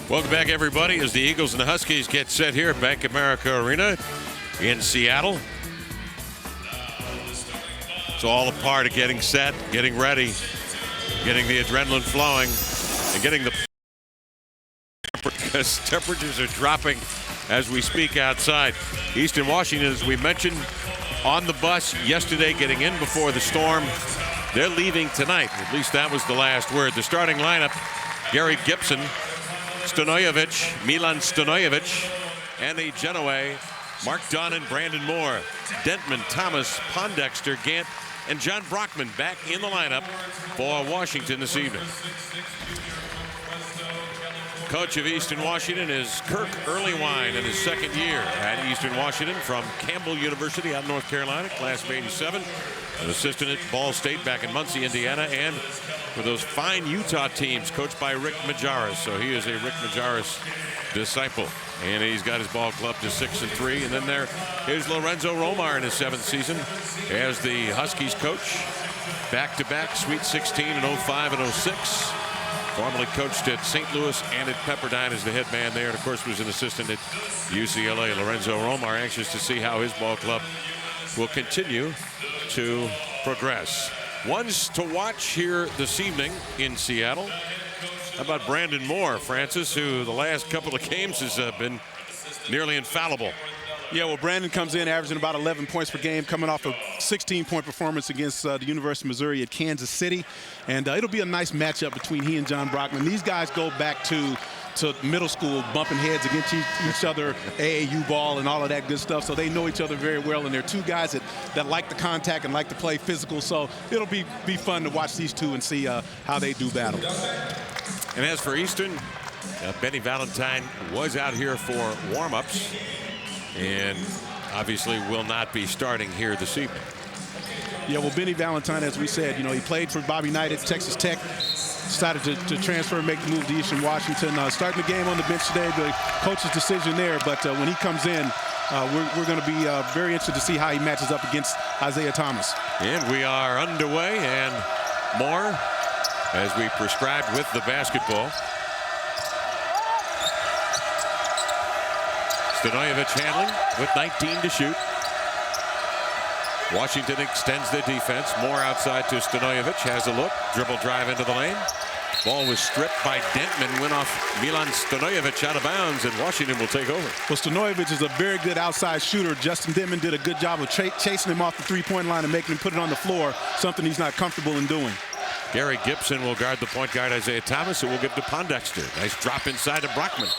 Welcome back, everybody, as the Eagles and the Huskies get set here at Bank of America Arena in Seattle. It's all a part of getting set, getting ready, getting the adrenaline flowing, and getting the because temperatures are dropping as we speak outside. Eastern Washington, as we mentioned, on the bus yesterday, getting in before the storm. They're leaving tonight. At least that was the last word. The starting lineup: Gary Gibson, Stanojevic, Milan Stanojevic, Andy Genoa, Mark Donnan, Brandon Moore, Dentman, Thomas, Pondexter, Gant, and John Brockman back in the lineup for Washington this evening. Coach of Eastern Washington is Kirk Earlywine in his second year at Eastern Washington from Campbell University out in North Carolina, class of '87. An assistant at Ball State back in Muncie, Indiana, and for those fine Utah teams coached by Rick Majerus. So he is a Rick Majerus disciple. And he's got his ball club to 6-3. And then here's Lorenzo Romar in his 7th season as the Huskies coach. Back-to-back Sweet 16 in 05 and 06. Formerly coached at St. Louis and at Pepperdine as the head man there. And, of course, was an assistant at UCLA. Lorenzo Romar anxious to see how his ball club will continue to progress. Ones to watch here this evening in Seattle. How about Brandon Moore, Francis, who the last couple of games has been nearly infallible? Yeah, well, Brandon comes in averaging about 11 points per game, coming off a 16-point performance against the University of Missouri at Kansas City. And it'll be a nice matchup between he and John Brockman. These guys go back to middle school, bumping heads against each other, AAU ball and all of that good stuff. So they know each other very well, and they're two guys that like the contact and like to play physical. So it'll be fun to watch these two and see how they do battle. And as for Eastern, Benny Valentine was out here for warm-ups and obviously will not be starting here this evening. Yeah, well, Benny Valentine, as we said, he played for Bobby Knight at Texas Tech. Decided to transfer and make the move to Eastern Washington. Starting the game on the bench today, the coach's decision there. But when he comes in, we're going to be very interested to see how he matches up against Isaiah Thomas. And we are underway, and more as we prescribed with the basketball. Stanojevic handling with 19 to shoot. Washington extends their defense. More outside to Stanojevic. Has a look. Dribble drive into the lane. Ball was stripped by Dentman. Went off Milan Stanojevic out of bounds, and Washington will take over. Well, Stanojevic is a very good outside shooter. Justin Dentman did a good job of chasing him off the three-point line and making him put it on the floor, something he's not comfortable in doing. Gary Gibson will guard the point guard Isaiah Thomas, who will give to Pondexter. Nice drop inside to Brockman.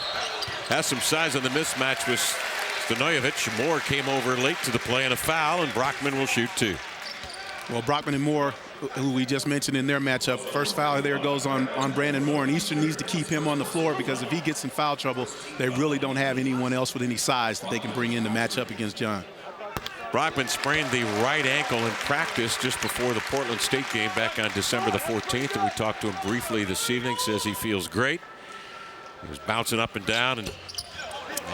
Has some size on the mismatch with Stanojevic. Moore came over late to the play and a foul, and Brockman will shoot two. Well, Brockman and Moore, who we just mentioned in their matchup, first foul there goes on Brandon Moore, and Eastern needs to keep him on the floor because if he gets in foul trouble, they really don't have anyone else with any size that they can bring in to match up against John. Brockman sprained the right ankle in practice just before the Portland State game back on December the 14th, and we talked to him briefly this evening. Says he feels great. He was bouncing up and down, and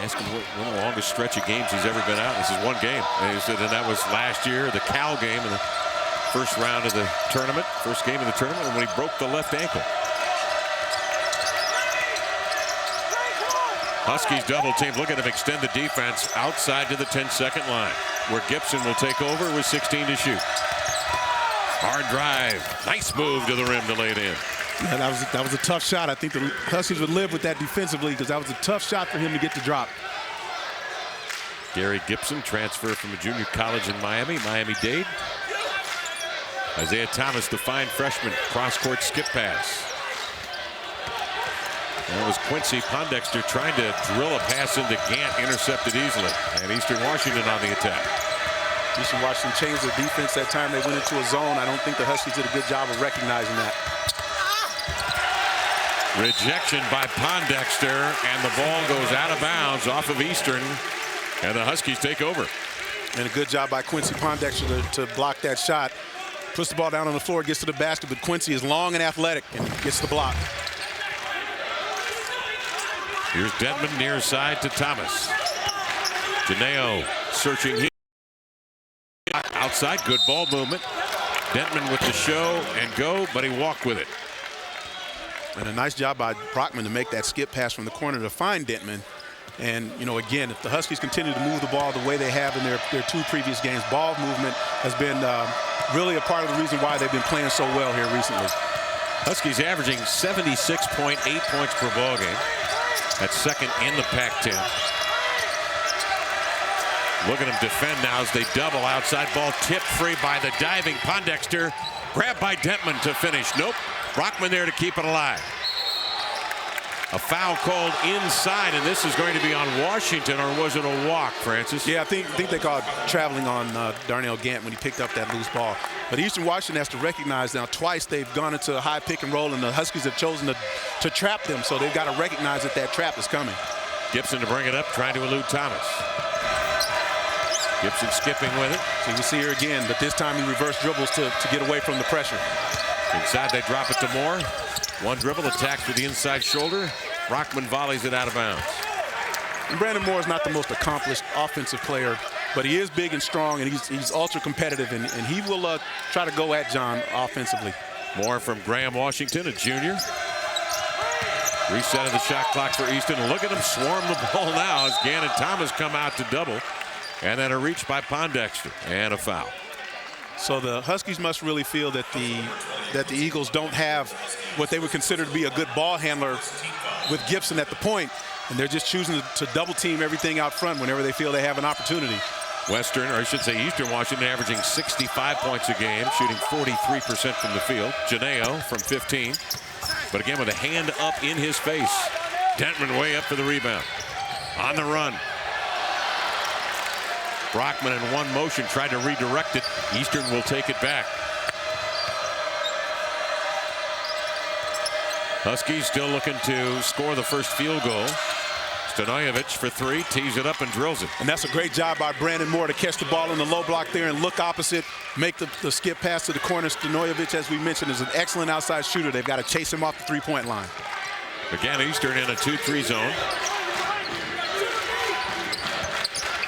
asked him one of the longest stretch of games he's ever been out. This is one game. And he said, and that was last year, the Cal game in the first round of the tournament, first game of the tournament, when he broke the left ankle. Huskies double team. Look at him extend the defense outside to the 10-second line, where Gibson will take over with 16 to shoot. Hard drive. Nice move to the rim to lay it in. Yeah, that was a tough shot. I think the Huskies would live with that defensively because that was a tough shot for him to get the drop. Gary Gibson, transfer from a junior college in Miami-Dade. Isaiah Thomas, the fine freshman, cross-court skip pass. And it was Quincy Pondexter trying to drill a pass into Gant, intercepted easily. And Eastern Washington on the attack. Eastern Washington changed their defense that time they went into a zone. I don't think the Huskies did a good job of recognizing that. Rejection by Pondexter, and the ball goes out of bounds off of Eastern, and the Huskies take over. And a good job by Quincy Pondexter to block that shot. Puts the ball down on the floor, gets to the basket, but Quincy is long and athletic and gets the block. Here's Dentman near side to Thomas. Janeo searching here. Outside, good ball movement. Dentman with the show and go, but he walked with it. And a nice job by Brockman to make that skip pass from the corner to find Dentman. And, you know, again, if the Huskies continue to move the ball the way they have in their 2 previous games, ball movement has been really a part of the reason why they've been playing so well here recently. Huskies averaging 76.8 points per ball game. That's second in the Pac-10. Look at them defend now as they double. Outside ball tipped free by the diving Pondexter. Grabbed by Dentman to finish. Nope. Brockman there to keep it alive. A foul called inside, and this is going to be on Washington, or was it a walk, Francis? Yeah, I think they called traveling on Darnell Gant when he picked up that loose ball. But Eastern Washington has to recognize now twice they've gone into a high pick and roll, and the Huskies have chosen to trap them, so they've got to recognize that that trap is coming. Gibson to bring it up, trying to elude Thomas. Gibson skipping with it. So you see here again, but this time he reverse dribbles to get away from the pressure. Inside they drop it to Moore. One dribble, attack to the inside shoulder. Brockman volleys it out of bounds. And Brandon Moore is not the most accomplished offensive player, but he is big and strong, and he's ultra competitive, and he will try to go at John offensively. Moore from Graham, Washington, a junior. Reset of the shot clock for Easton. Look at him swarm the ball now as Gannon Thomas come out to double. And then a reach by Pondexter and a foul. So the Huskies must really feel that the Eagles don't have what they would consider to be a good ball handler with Gibson at the point, and they're just choosing to double team everything out front whenever they feel they have an opportunity. Western, or I should say Eastern Washington, averaging 65 points a game, shooting 43% from the field. Janeo from 15. But again, with a hand up in his face. Dentman way up for the rebound. On the run. Brockman in one motion tried to redirect it. Eastern will take it back. Huskies still looking to score the first field goal. Stanojevic for 3, tees it up and drills it. And that's a great job by Brandon Moore to catch the ball in the low block there and look opposite, make the skip pass to the corner. Stanojevic, as we mentioned, is an excellent outside shooter. They've got to chase him off the three-point line. Again, Eastern in a 2-3 zone.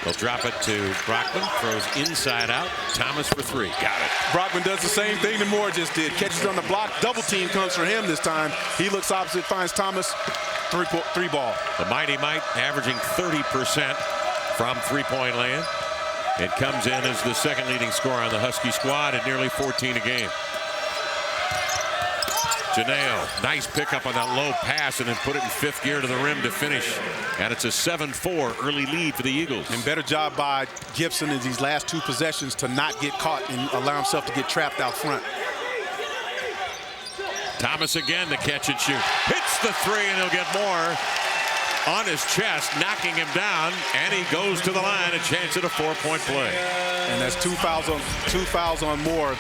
They'll drop it to Brockman, throws inside out. Thomas for 3, got it. Brockman does the same thing that Moore just did. Catches on the block, double team comes for him this time. He looks opposite, finds Thomas, three ball. The Mighty Might averaging 30% from three-point land. It comes in as the second leading scorer on the Husky squad at nearly 14 a game. Janeo, nice pickup on that low pass and then put it in 5th gear to the rim to finish. And it's a 7-4 early lead for the Eagles. And better job by Gibson in these last 2 possessions to not get caught and allow himself to get trapped out front. Thomas again to catch and shoot. Hits the 3 and he'll get more on his chest, knocking him down, and he goes to the line, a chance at a 4-point play. And that's 2 fouls on Moore.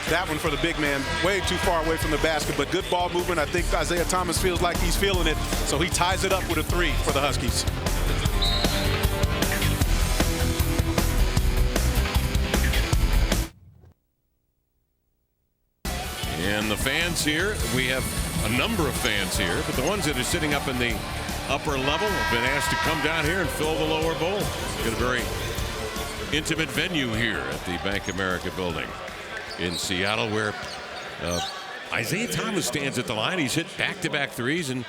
That one for the big man, way too far away from the basket, but good ball movement. I think Isaiah Thomas feels like he's feeling it, so he ties it up with a 3 for the Huskies. And the fans here, we have a number of fans here, but the ones that are sitting up in the upper level have been asked to come down here and fill the lower bowl. Got a very intimate venue here at the Bank of America building in Seattle, where Isaiah Thomas stands at the line. He's hit back-to-back threes, and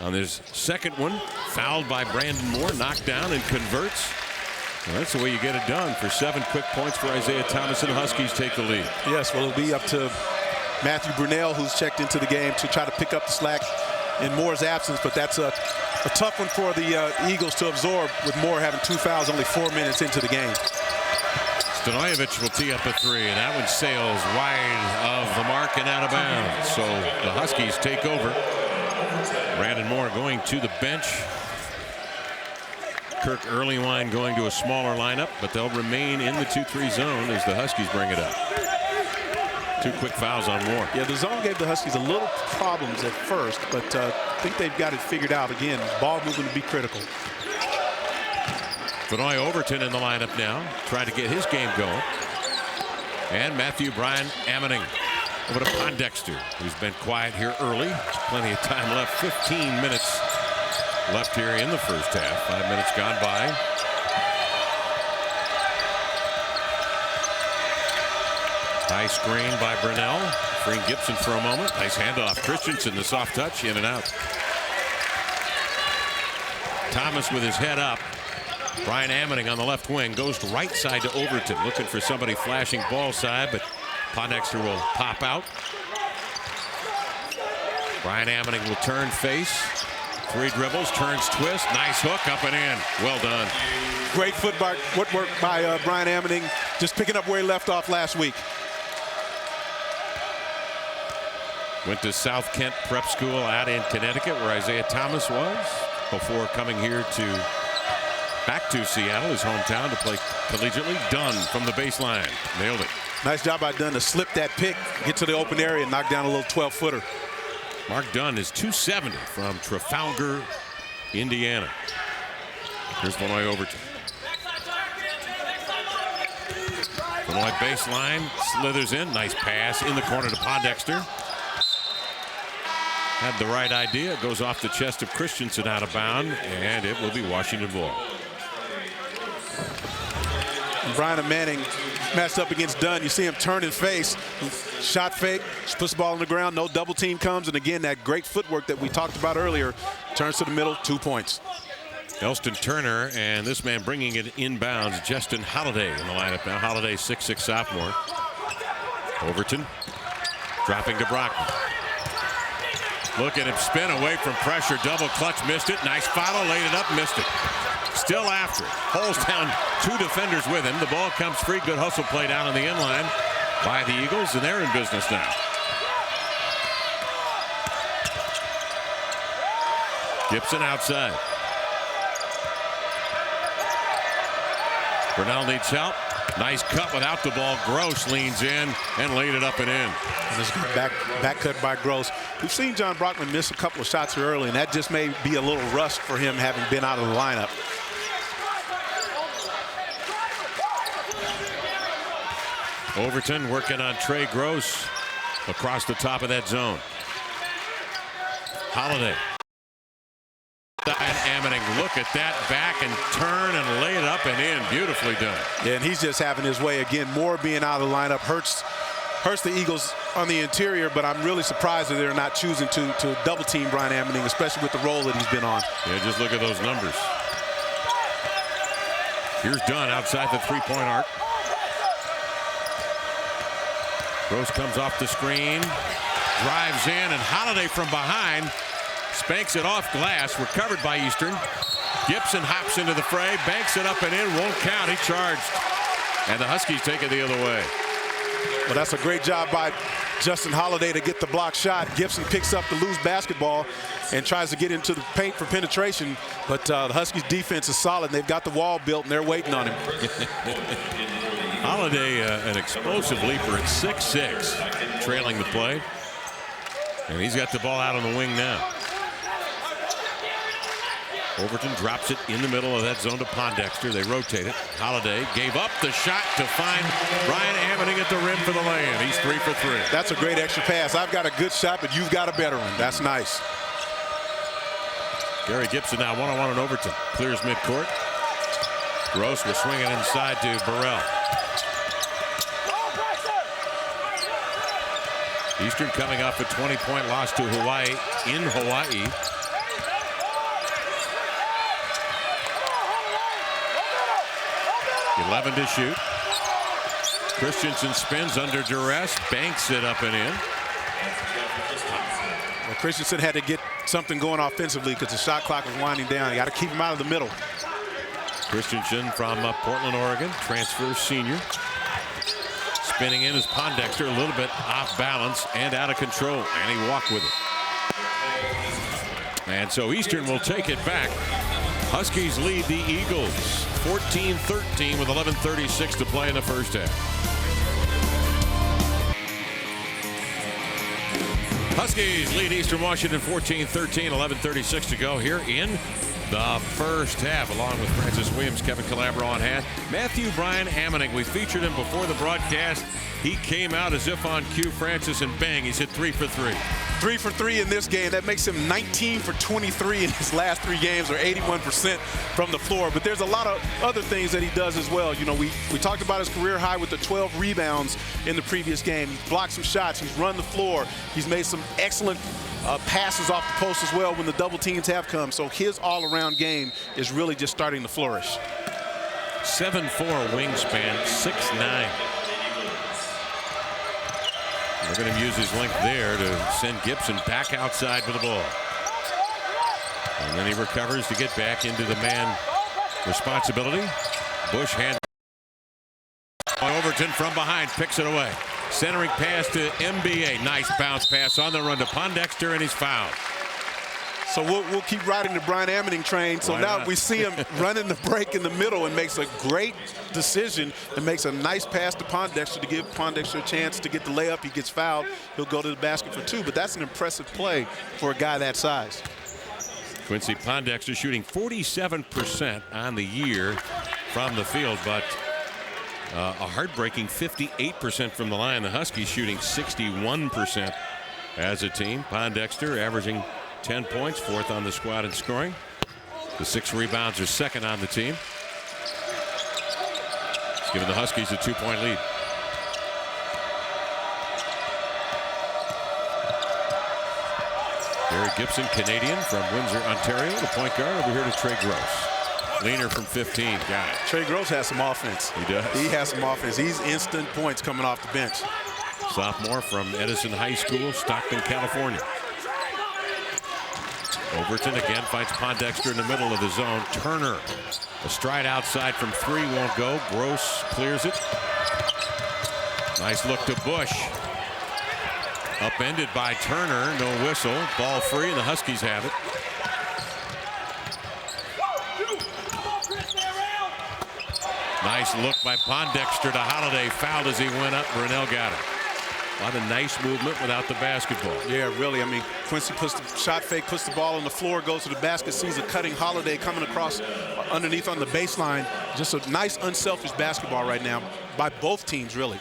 on his second one, fouled by Brandon Moore, knocked down and converts. Well, that's the way you get it done. For 7 quick points for Isaiah Thomas, and the Huskies take the lead. Yes, well, it'll be up to Matthew Brunell, who's checked into the game, to try to pick up the slack in Moore's absence, but that's a tough one for the Eagles to absorb, with Moore having 2 fouls only 4 minutes into the game. Stanojevic will tee up a 3, and that one sails wide of the mark and out of bounds. So the Huskies take over. Brandon Moore going to the bench. Kirk Earlywine going to a smaller lineup, but they'll remain in the 2-3 zone as the Huskies bring it up. 2 quick fouls on Moore. Yeah, the zone gave the Huskies a little problems at first, but I think they've got it figured out. Again, ball movement to be critical. Benoit Overton in the lineup now, trying to get his game going. And Matthew Brian Ammoning over to Pondexter, who's been quiet here early. Plenty of time left. 15 minutes left here in the first half. 5 minutes gone by. Nice screen by Brunell. Freeing Gibson for a moment. Nice handoff. Christensen, the soft touch, in and out. Thomas with his head up. Brian Ammoning on the left wing goes to right side to Overton, looking for somebody flashing ball side, but Pondexter will pop out. Brian Ammoning will turn face. 3 dribbles, turns, twist, nice hook, up and in. Well done. Great footwork by Brian Ammoning, just picking up where he left off last week. Went to South Kent Prep School out in Connecticut, where Isaiah Thomas was, before coming here back to Seattle, his hometown, to play collegiately. Dunn from the baseline. Nailed it. Nice job by Dunn to slip that pick, get to the open area, and knock down a little 12-footer. Mark Dunn is 270 from Trafalgar, Indiana. Here's Illinois Overton. Illinois baseline, slithers in. Nice pass in the corner to Pondexter. Had the right idea. Goes off the chest of Christensen out of bound, and it will be Washington ball. Brian Manning matched up against Dunn. You see him turn and face. Shot fake, puts the ball on the ground, no double team comes, and again, that great footwork that we talked about earlier, turns to the middle, 2 points. Elston Turner, and this man bringing it inbounds, Justin Holiday in the lineup now. Holiday, 6'6" sophomore. Overton dropping to Brockman. Look at him spin away from pressure, double clutch, missed it. Nice follow, laid it up, missed it. Still after it. Holds down 2 defenders with him. The ball comes free. Good hustle play down on the inline by the Eagles, and they're in business now. Gibson outside. Brunell needs help. Nice cut without the ball. Gross leans in and laid it up and in. And this back cut by Gross. We've seen John Brockman miss a couple of shots here early, and that just may be a little rust for him having been out of the lineup. Overton working on Trey Gross across the top of that zone. Holiday. And Ammoning, look at that, back and turn and lay it up and in. Beautifully done. Yeah, and he's just having his way again. Moore being out of the lineup hurts the Eagles on the interior, but I'm really surprised that they're not choosing to double team Brian Ammoning, especially with the role that he's been on. Yeah, just look at those numbers. Here's Dunn outside the 3-point arc. Gross comes off the screen, drives in, and Holiday from behind spanks it off glass, recovered by Eastern. Gibson hops into the fray, banks it up and in, won't count. He charged, and the Huskies take it the other way. Well, that's a great job by Justin Holiday to get the block shot. Gibson picks up the loose basketball and tries to get into the paint for penetration, but the Huskies defense is solid. They've got the wall built, and they're waiting on him. Holiday, an explosive leaper at 6'6", trailing the play. And he's got the ball out on the wing now. Overton drops it in the middle of that zone to Pondexter. They rotate it. Holiday gave up the shot to find Brian Ammoning at the rim for the lay-in. He's 3 for 3. That's a great extra pass. I've got a good shot, but you've got a better one. That's nice. Gary Gibson now one-on-one on Overton. Clears midcourt. Gross will swing it inside to Burrell. Eastern coming off a 20-point loss to Hawaii in Hawaii. $11 to shoot. Christensen spins under duress, banks it up and in. Well, Christensen had to get something going offensively because the shot clock was winding down. You got to keep him out of the middle. Christensen from Portland, Oregon, transfer senior. Spinning in is Pondexter, a little bit off balance and out of control, and he walked with it. And so Eastern will take it back. Huskies lead the Eagles 14-13 with 11:36 to play in the first half. Huskies lead Eastern Washington 14-13, 11:36 to go here in the first half, along with Francis Williams, Kevin Calabro on hand. Matthew Brian Ammoning, we featured him before the broadcast. He came out as if on cue, Francis, and bang, he's hit 3 for 3. 3 for 3 in this game. That makes him 19 for 23 in his last 3 games, or 81% from the floor. But there's a lot of other things that he does as well. You know, we talked about his career high with the 12 rebounds in the previous game. He's blocked some shots. He's run the floor. He's made some excellent passes off the post as well when the double teams have come. So his all-around game is really just starting to flourish. 7'4" wingspan, 6'9". They're going to use his length there to send Gibson back outside with the ball. And then he recovers to get back into the man responsibility. Bush hand Overton from behind picks it away. Centering pass to MBA. Nice bounce pass on the run to Pondexter, and he's fouled. So we'll keep riding the Brian Ammoning train. So now we see him running the break in the middle and makes a great decision and makes a nice pass to Pondexter to give Pondexter a chance to get the layup. He gets fouled. He'll go to the basket for 2, but that's an impressive play for a guy that size. Quincy Pondexter shooting 47% on the year from the field, but a heartbreaking 58% from the line. The Huskies shooting 61% as a team. Pondexter averaging 10 points, 4th on the squad in scoring. The 6 rebounds are 2nd on the team. It's giving the Huskies a 2-point lead. Gary Gibson, Canadian from Windsor, Ontario, the point guard. Over here to Trey Gross. Leaner from 15. Got it. Trey Gross has some offense. He does. He has some offense. He's instant points coming off the bench. Sophomore from Edison High School, Stockton, California. Overton again finds Pondexter in the middle of the zone. Turner, a stride outside from 3, won't go. Gross clears it. Nice look to Bush. Upended by Turner, no whistle. Ball free, and the Huskies have it. Nice look by Pondexter to Holiday. Fouled as he went up. Brunell got it. A lot of nice movement without the basketball. Yeah, really. I mean, Quincy puts the shot fake, puts the ball on the floor, goes to the basket, sees a cutting Holiday coming across underneath on the baseline. Just a nice, unselfish basketball right now by both teams, really.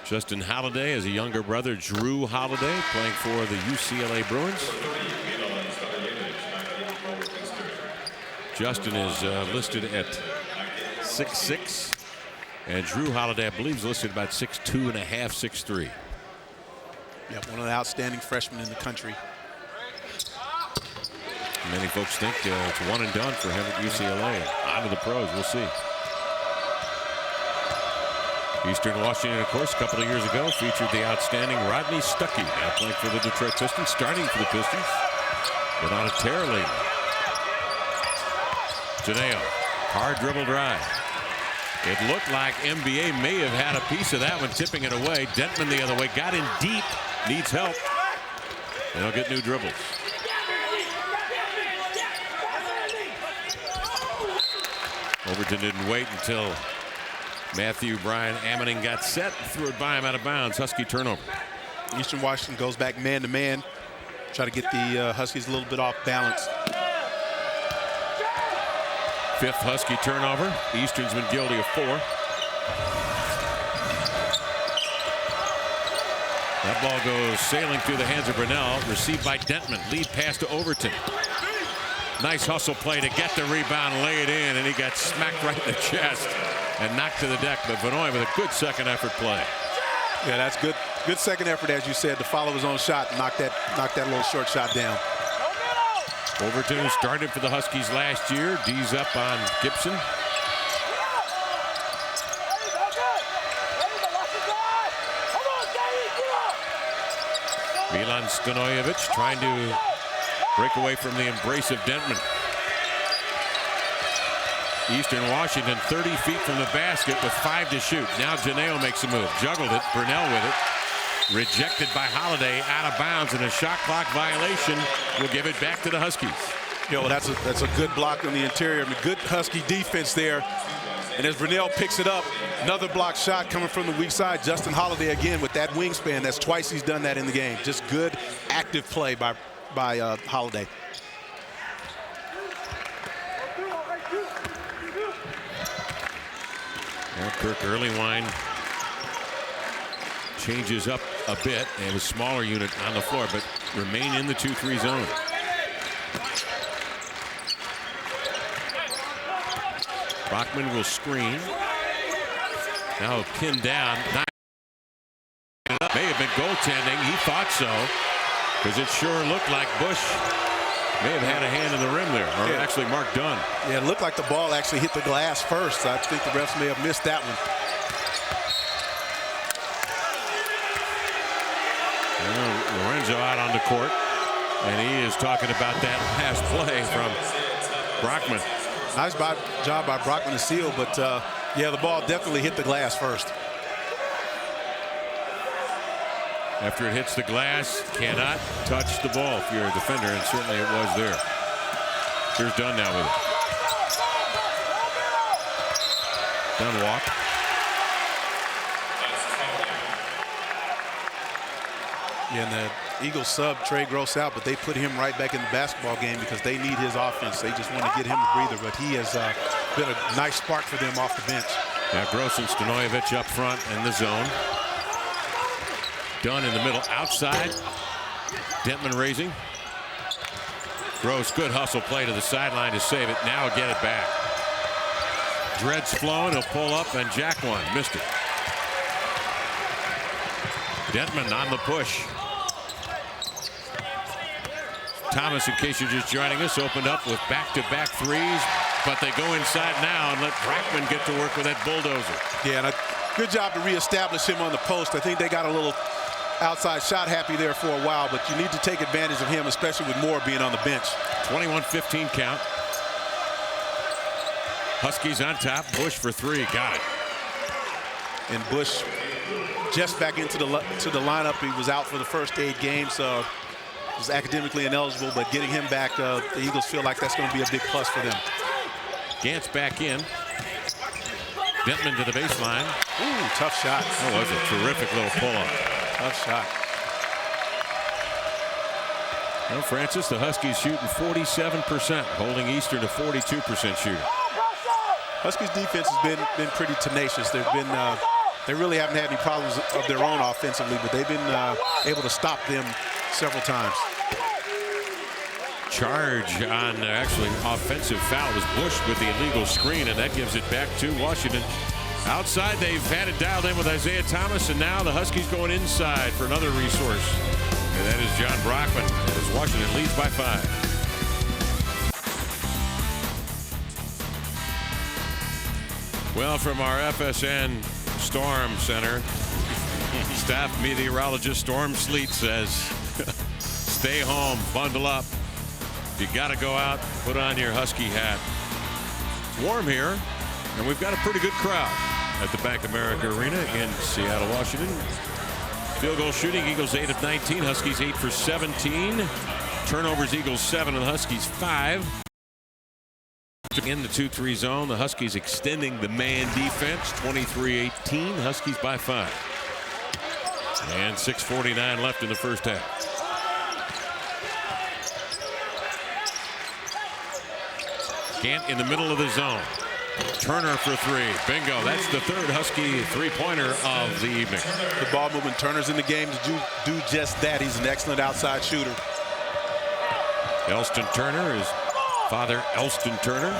Justin Holiday has a younger brother, Drew Holiday, playing for the UCLA Bruins. Justin is listed at 6'6". And Drew Holiday, I believe, is listed about 6'2 and a half, 6'3". Yeah, one of the outstanding freshmen in the country. Many folks think it's one and done for him at UCLA. On to the pros, we'll see. Eastern Washington, of course, a couple of years ago, featured the outstanding Rodney Stuckey, now playing for the Detroit Pistons, starting for the Pistons, but on a tear lately. Janeo, hard dribble drive. It looked like NBA may have had a piece of that one, tipping it away. Dentman the other way, got in deep, needs help. They'll get new dribbles. Overton didn't wait until Matthew Brian Ammoning got set, threw it by him out of bounds. Husky turnover. Eastern Washington goes back man to man, try to get the Huskies a little bit off balance. 5th Husky turnover. Eastern's been guilty of 4. That ball goes sailing through the hands of Brunell, received by Dentman. Lead pass to Overton. Nice hustle play to get the rebound, lay it in, and he got smacked right in the chest and knocked to the deck. But Vanoy with a good second effort play. Yeah, that's good. Good second effort, as you said, to follow his own shot, knock that little short shot down. Overton, who started for the Huskies last year, D's up on Gibson. Milan Stanojevic trying to break away from the embrace of Dentman. Eastern Washington 30 feet from the basket with 5 to shoot. Now Janeo makes a move. Juggled it. Brunell with it. Rejected by Holiday, out of bounds, and a shot clock violation will give it back to the Huskies. You know, that's a good block on the interior. I mean, good Husky defense there. And as Brunell picks it up, another block shot coming from the weak side. Justin Holiday again with that wingspan. That's twice he's done that in the game. Just good active play by Holiday. Kirk Earlywine changes up a bit and a smaller unit on the floor, but remain in the 2-3 zone. Brockman will screen. Now pinned down. May have been goaltending. He thought so, because it sure looked like Bush may have had a hand in the rim there, or actually Mark Dunn. Yeah, it looked like the ball actually hit the glass first. I think the refs may have missed that one. Lorenzo out on the court, and he is talking about that last play from Brockman. Nice job by Brockman to seal, but yeah, the ball definitely hit the glass first. After it hits the glass, cannot touch the ball if you're a defender, and certainly it was there. Here's Dunn now with it. Dunn walk. Yeah, and the Eagles sub Trey Gross out, but they put him right back in the basketball game because they need his offense. They just want to get him a breather, but he has been a nice spark for them off the bench. Now Gross and Stanojevic up front in the zone. Dunn in the middle, outside. Dentman raising. Gross, good hustle play to the sideline to save it. Now get it back. Dread's flowing, he'll pull up, and jack one. Missed it. Dentman on the push. Thomas, in case you're just joining us, opened up with back-to-back threes, but they go inside now and let Brockman get to work with that bulldozer. Yeah, and a good job to reestablish him on the post. I think they got a little outside shot happy there for a while, but you need to take advantage of him, especially with Moore being on the bench. 21-15 count. Huskies on top. Bush for three. Got it. And Bush just back into the lineup. He was out for the first 8 games, so was academically ineligible, but getting him back, the Eagles feel like that's going to be a big plus for them. Gantz back in. Dentman to the baseline. Ooh, tough shot. That was a terrific little pull-up. Tough shot. Well, Francis, the Huskies shooting 47%, holding Eastern to 42% shooting. Huskies defense has been pretty tenacious. They really haven't had any problems of their own offensively, but they've been able to stop them several times. Charge on actually offensive foul was Bush with the illegal screen, and that gives it back to Washington. Outside, they've had it dialed in with Isaiah Thomas, and now the Huskies going inside for another resource. And that is John Brockman, as Washington leads by 5. Well, from our FSN Storm Center, staff meteorologist Storm Sleet says, stay home, bundle up. If you got to go out, put on your Husky hat. It's warm here, and we've got a pretty good crowd at the Bank of America Arena in Seattle, Washington. Field goal shooting, Eagles 8 of 19, Huskies 8 for 17. Turnovers, Eagles 7 and the Huskies 5. In the 2-3 zone, the Huskies extending the man defense, 23-18, Huskies by 5. And 6:49 left in the first half. Gant in the middle of the zone. Turner for three. Bingo. That's the third Husky three-pointer of the evening. The ball movement. Turner's in the game to do just that. He's an excellent outside shooter. Elston Turner is father Elston Turner,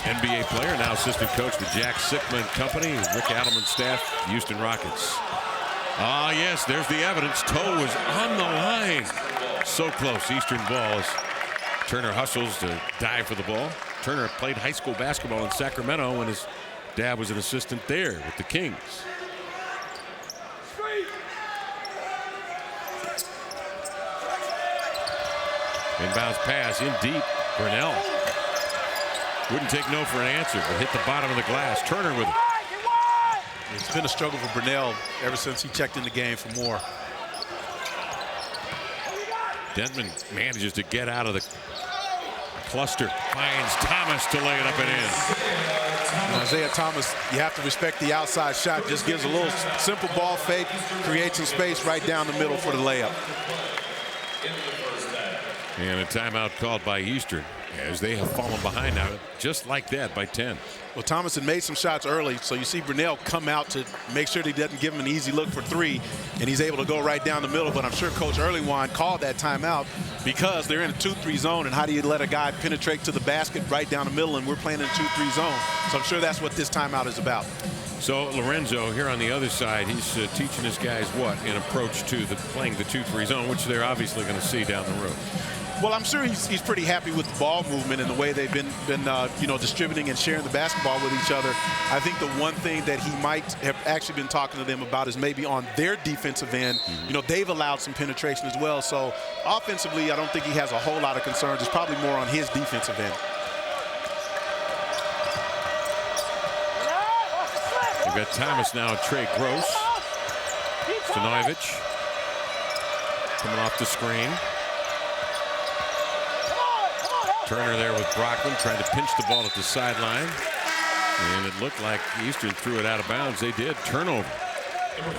NBA player, now assistant coach with Jack Sickman Company, Rick Adelman's staff, Houston Rockets. Ah, yes, there's the evidence. Toe was on the line. So close. Eastern ball as Turner hustles to dive for the ball. Turner played high school basketball in Sacramento when his dad was an assistant there with the Kings. Inbounds pass in deep. Brunell wouldn't take no for an answer, but hit the bottom of the glass. Turner with it. It's been a struggle for Brunell ever since he checked in the game for Moore. Dentman manages to get out of the cluster. Finds Thomas to lay it up and in. And Isaiah Thomas, you have to respect the outside shot. Just gives a little simple ball fake, creates some space right down the middle for the layup. And a timeout called by Eastern. as they have fallen behind now, just like that, by 10. Well, Thomas had made some shots early, so you see Brunell come out to make sure that he doesn't give him an easy look for three, and he's able to go right down the middle. But I'm sure Coach Earlywine called that timeout because they're in a 2-3 zone, and how do you let a guy penetrate to the basket right down the middle, and we're playing in a 2-3 zone. So I'm sure that's what this timeout is about. So Lorenzo here on the other side, he's teaching his guys what? An approach to playing the 2-3 zone, which they're obviously going to see down the road. Well, I'm sure he's pretty happy with the ball movement and the way they've been distributing and sharing the basketball with each other. I think the one thing that he might have actually been talking to them about is maybe on their defensive end. They've allowed some penetration as well. So offensively, I don't think he has a whole lot of concerns. It's probably more on his defensive end. We've got Thomas now, Trey Gross, Stanovich coming off the screen. Turner there with Brockman trying to pinch the ball at the sideline. And it looked like Eastern threw it out of bounds. They did. Turnover.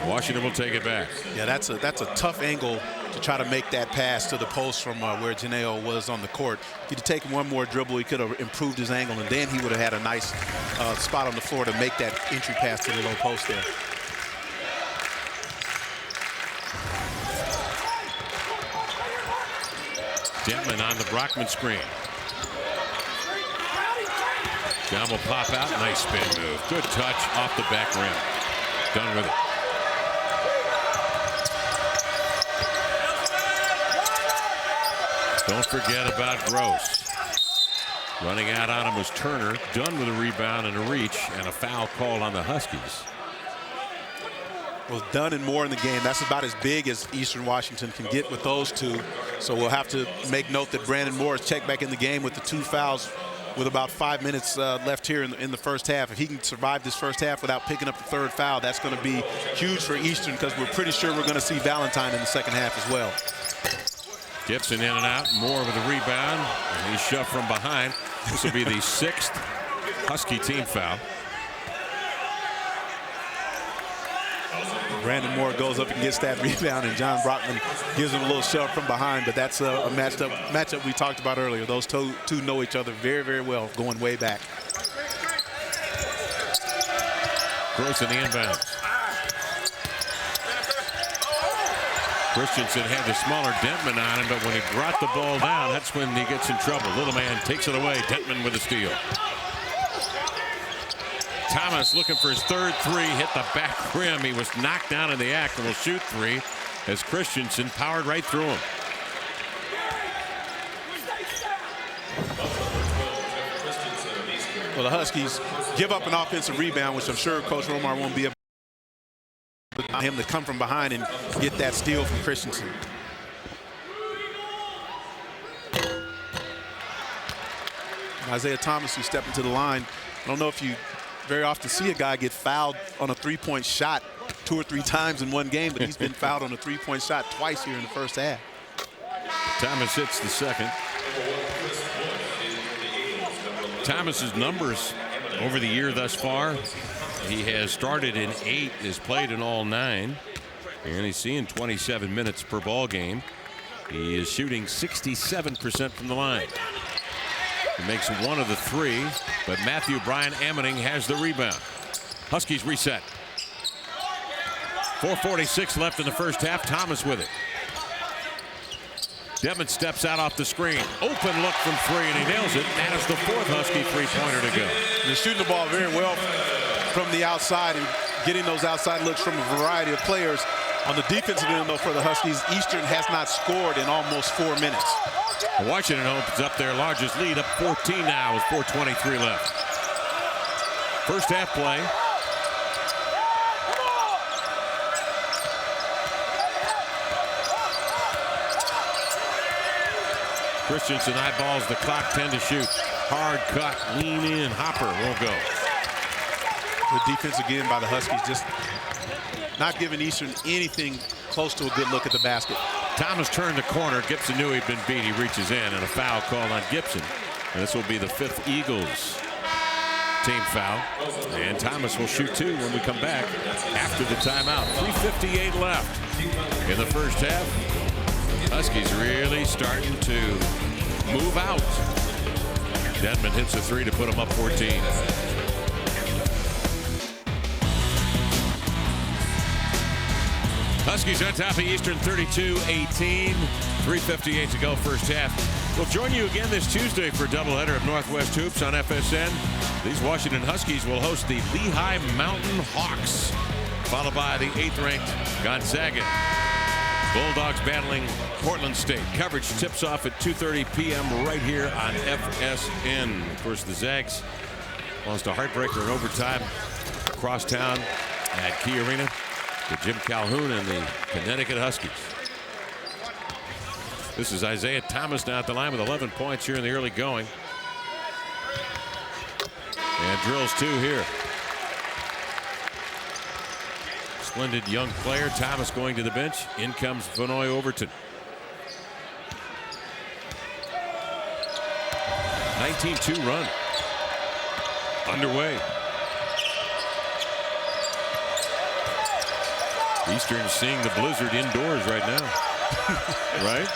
Washington will take it back. Yeah, that's a tough angle to try to make that pass to the post from where Janeo was on the court. If he'd have taken one more dribble, he could have improved his angle, and then he would have had a nice spot on the floor to make that entry pass to the low post there. Denman on the Brockman screen. John will pop out. Nice spin move. Good touch off the back rim. Done with it. Don't forget about Gross. Running out on him was Turner. Done with a rebound and a reach, and a foul called on the Huskies. Well, Dunn and Moore in the game. That's about as big as Eastern Washington can get with those two. So we'll have to make note that Brandon Moore is checked back in the game with the 2 fouls with about 5 minutes left here in the first half. If he can survive this first half without picking up the 3rd foul, that's going to be huge for Eastern, because we're pretty sure we're going to see Valentine in the second half as well. Gibson in and out. Moore with a rebound. And he's shoved from behind. This will be the 6th Husky team foul. Brandon Moore goes up and gets that rebound, and John Brockman gives him a little shove from behind. But that's a matchup we talked about earlier. Those two know each other very, very well, going way back. Gross in the inbounds. Christensen had the smaller Dentman on him, but when he brought the ball down, that's when he gets in trouble. Little man takes it away. Dentman with a steal. Thomas looking for his 3rd three, hit the back rim. He was knocked down in the act and will shoot 3 as Christensen powered right through him. Well, the Huskies give up an offensive rebound, which I'm sure Coach Romar won't be able to allow him to come from behind and get that steal from Christensen. Isaiah Thomas, who stepped into the line. I don't know if you very often see a guy get fouled on a 3-point shot 2 or 3 times in one game, but he's been fouled on a 3-point shot twice here in the first half. Thomas hits the second. Thomas's numbers over the year thus far, he has started in 8, has played in all 9, and he's seeing 27 minutes per ball game. He is shooting 67% from the line. He makes 1 of the 3, but Matthew Bryan Ammoning has the rebound. Huskies reset. 4:46 left in the first half. Thomas with it. Devin steps out off the screen. Open look from 3, and he nails it. And it's the 4th Husky 3-pointer to go. They're shooting the ball very well from the outside and getting those outside looks from a variety of players. On the defensive end, though, for the Huskies, Eastern has not scored in almost 4 minutes. Washington opens up their largest lead, up 14 now with 4:23 left. First half play. Christensen eyeballs the clock, 10 to shoot. Hard cut, lean in, Hopper won't go. Good defense again by the Huskies, just not giving Eastern anything close to a good look at the basket. Thomas turned the corner. Gibson knew he'd been beat. He reaches in, and a foul called on Gibson. And this will be the 5th Eagles team foul. And Thomas will shoot 2 when we come back after the timeout. 3:58 left in the first half. Huskies really starting to move out Denman hits a 3 to put him up 14. Huskies on top of Eastern 32-18. 3:58 to go first half. We'll join you again this Tuesday for a doubleheader of Northwest Hoops on FSN. These Washington Huskies will host the Lehigh Mountain Hawks, followed by the 8th-ranked Gonzaga Bulldogs battling Portland State. Coverage tips off at 2:30 p.m. right here on FSN. Of course, the Zags lost a heartbreaker in overtime across town at Key Arena to Jim Calhoun and the Connecticut Huskies. This is Isaiah Thomas now at the line with 11 points here in the early going. And drills 2 here. Splendid young player. Thomas going to the bench. In comes Vanoy Overton. 19-2 run underway. Eastern seeing the blizzard indoors right now. Right?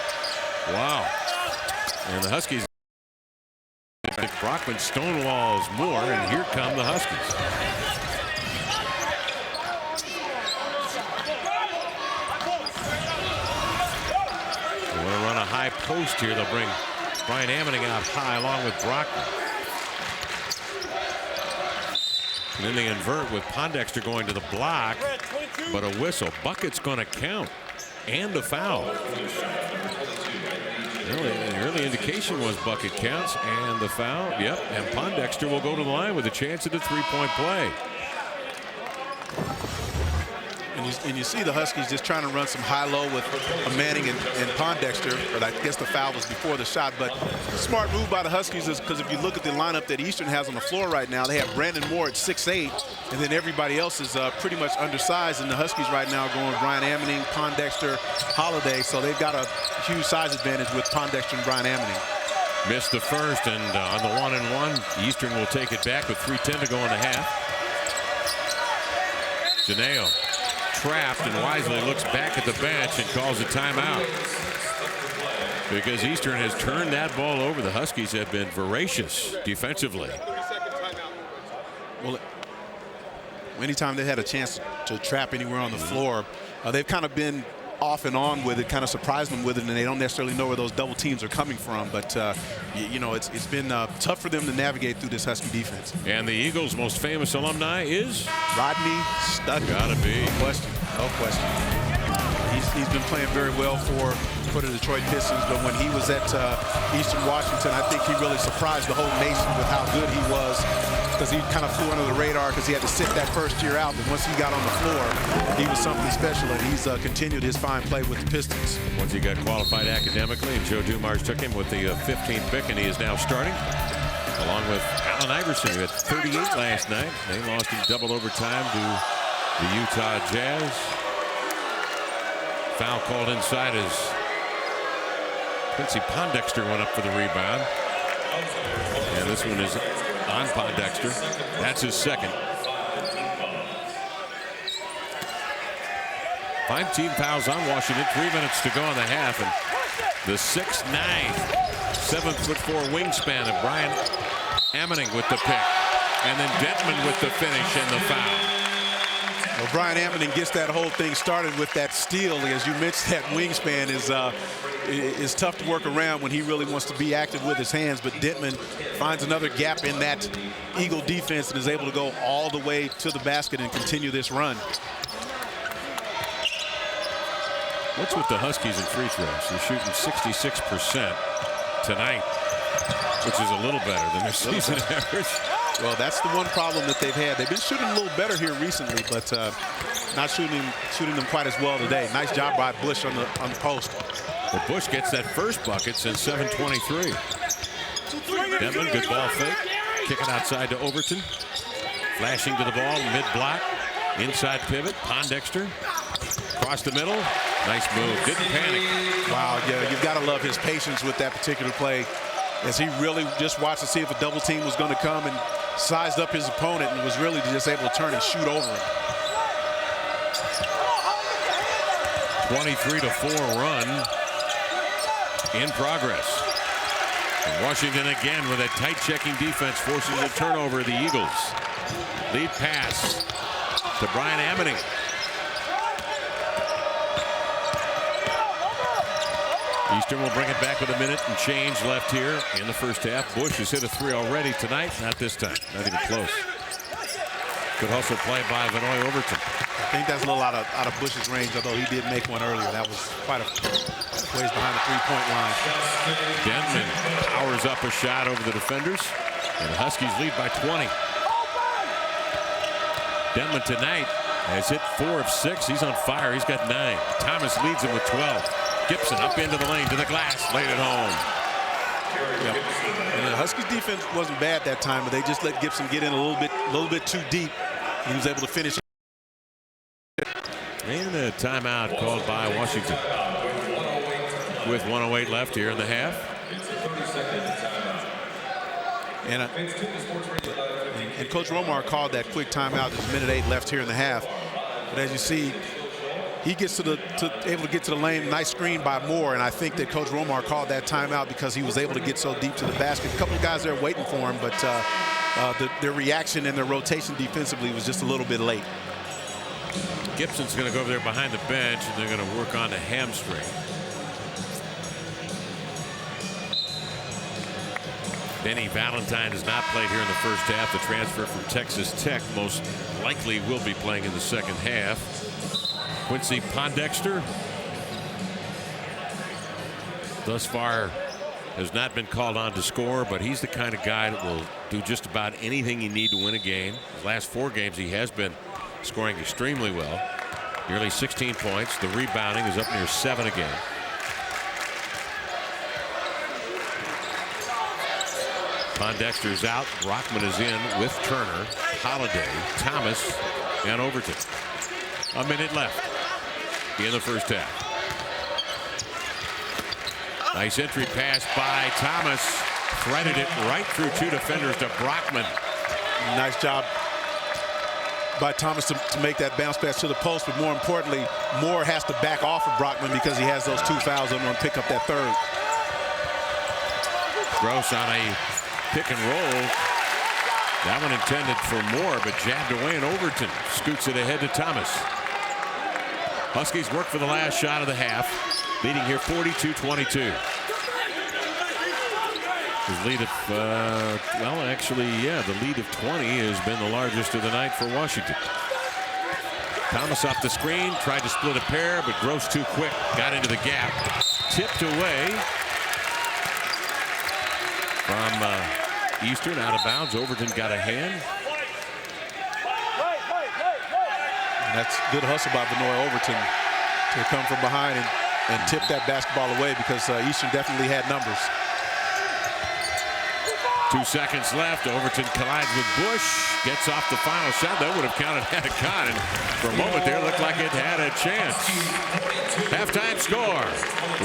Wow. And the Huskies. Brockman stonewalls more, and here come the Huskies. They want to run a high post here. They'll bring Brian Ammoning out high along with Brockman. And then they invert with Pondexter going to the block, but a whistle. Bucket's going to count, and a foul. Really, the early indication was bucket counts and the foul. Yep, and Pondexter will go to the line with a chance at a 3-point play. And you see the Huskies just trying to run some high-low with Manning and Pondexter, but I guess the foul was before the shot. But a smart move by the Huskies is because if you look at the lineup that Eastern has on the floor right now, they have Brandon Moore at 6'8", and then everybody else is pretty much undersized. And the Huskies right now going Brian Ammoning, Pondexter, Holiday, so they've got a huge size advantage with Pondexter and Brian Ammoning. Missed the first, and on the 1-and-1, Eastern will take it back with 3:10 to go in the half. Janeo trapped and wisely looks back at the bench and calls a timeout because Eastern has turned that ball over. The Huskies have been voracious defensively. Well, anytime they had a chance to trap anywhere on the floor, they've kind of been off and on with it, kind of surprised them with it, and they don't necessarily know where those double teams are coming from. But you know, it's been tough for them to navigate through this Husky defense. And the Eagles' most famous alumni is Rodney Studman. Gotta be. No question. No question. He's been playing very well for the Detroit Pistons, but when he was at Eastern Washington, I think he really surprised the whole nation with how good he was, because he kind of flew under the radar because he had to sit that first year out. But once he got on the floor, he was something special, and he's continued his fine play with the Pistons. Once he got qualified academically, and Joe Dumars took him with the 15th pick, and he is now starting, along with Allen Iverson, who had 38 last night. They lost in double overtime to the Utah Jazz. Foul called inside as Quincy Pondexter went up for the rebound. And this one is on Pondexter. That's his second. 5 team fouls on Washington. 3 minutes to go in the half. And the 6'9", 7'4" wingspan of Brian Ammoning with the pick. And then Denman with the finish and the foul. Well, Brian Ammoning gets that whole thing started with that steal. As you mentioned, that wingspan is tough to work around when he really wants to be active with his hands. But Denman finds another gap in that Eagle defense and is able to go all the way to the basket and continue this run. What's with the Huskies in free throws? They're shooting 66% tonight, which is a little better than their season average. Well, that's the one problem that they've had. They've been shooting a little better here recently, but not shooting them quite as well today. Nice job by Bush on the post. Well, Bush gets that first bucket since 7:23. Denman, good ball fake. Kick it outside to Overton. Flashing to the ball, mid-block. Inside pivot, Pondexter. Across the middle. Nice move. Didn't panic. Wow, yeah, you've got to love his patience with that particular play, as he really just watched to see if a double team was going to come and sized up his opponent and was really just able to turn and shoot over him. 23-4 run in progress. And Washington again with a tight checking defense forces a turnover. The Eagles. Lead pass to Brian Amity. Eastern will bring it back with a minute and change left here in the first half. Bush has hit a 3 already tonight. Not this time. Not even close. Good hustle play by Vanoy Overton. I think that's a little out of Bush's range, although he did make one earlier. That was quite a ways behind the three-point line. Denman powers up a shot over the defenders, and the Huskies lead by 20. Denman tonight has hit 4 of 6. He's on fire. He's got 9. Thomas leads him with 12. Gibson up into the lane to the glass, laid it home. Yep. And the Huskies defense wasn't bad that time, but they just let Gibson get in a little bit too deep. He was able to finish. And a timeout called by Washington with 1:08 left here in the half. And Coach Romar called that quick timeout. There's 1:08 left here in the half. But as you see, he gets able to get to the lane. Nice screen by Moore, and I think that Coach Romar called that timeout because he was able to get so deep to the basket. A couple of guys there waiting for him, but their reaction and their rotation defensively was just a little bit late. Gibson's going to go over there behind the bench, and they're going to work on the hamstring. Benny Valentine has not played here in the first half. The transfer from Texas Tech most likely will be playing in the second half. Quincy Pondexter thus far has not been called on to score, but he's the kind of guy that will do just about anything you need to win a game. His last 4 games he has been scoring extremely well. Nearly 16 points. The rebounding is up near 7 a game. Pondexter's out. Brockman is in with Turner, Holiday, Thomas, and Overton. A minute left in the first half. Nice entry pass by Thomas. Threaded it right through 2 defenders to Brockman. Nice job by Thomas to make that bounce pass to the post, but more importantly, Moore has to back off of Brockman because he has those 2 fouls on him and pick up that 3rd. Gross on a pick and roll. That one intended for Moore, but jabbed away, and Overton scoots it ahead to Thomas. Huskies work for the last shot of the half, leading here 42-22. His lead of, well, actually, yeah, the lead of 20 has been the largest of the night for Washington. Thomas off the screen, tried to split a pair, but Gross too quick, got into the gap. Tipped away from Eastern, out of bounds. Overton got a hand. And that's good hustle by Vanoy Overton to come from behind and tip that basketball away because Eastern definitely had numbers. 2 seconds left. Overton collides with Bush. Gets off the final shot. That would have counted had it gone. And for a moment there, looked like it had a chance. Halftime score.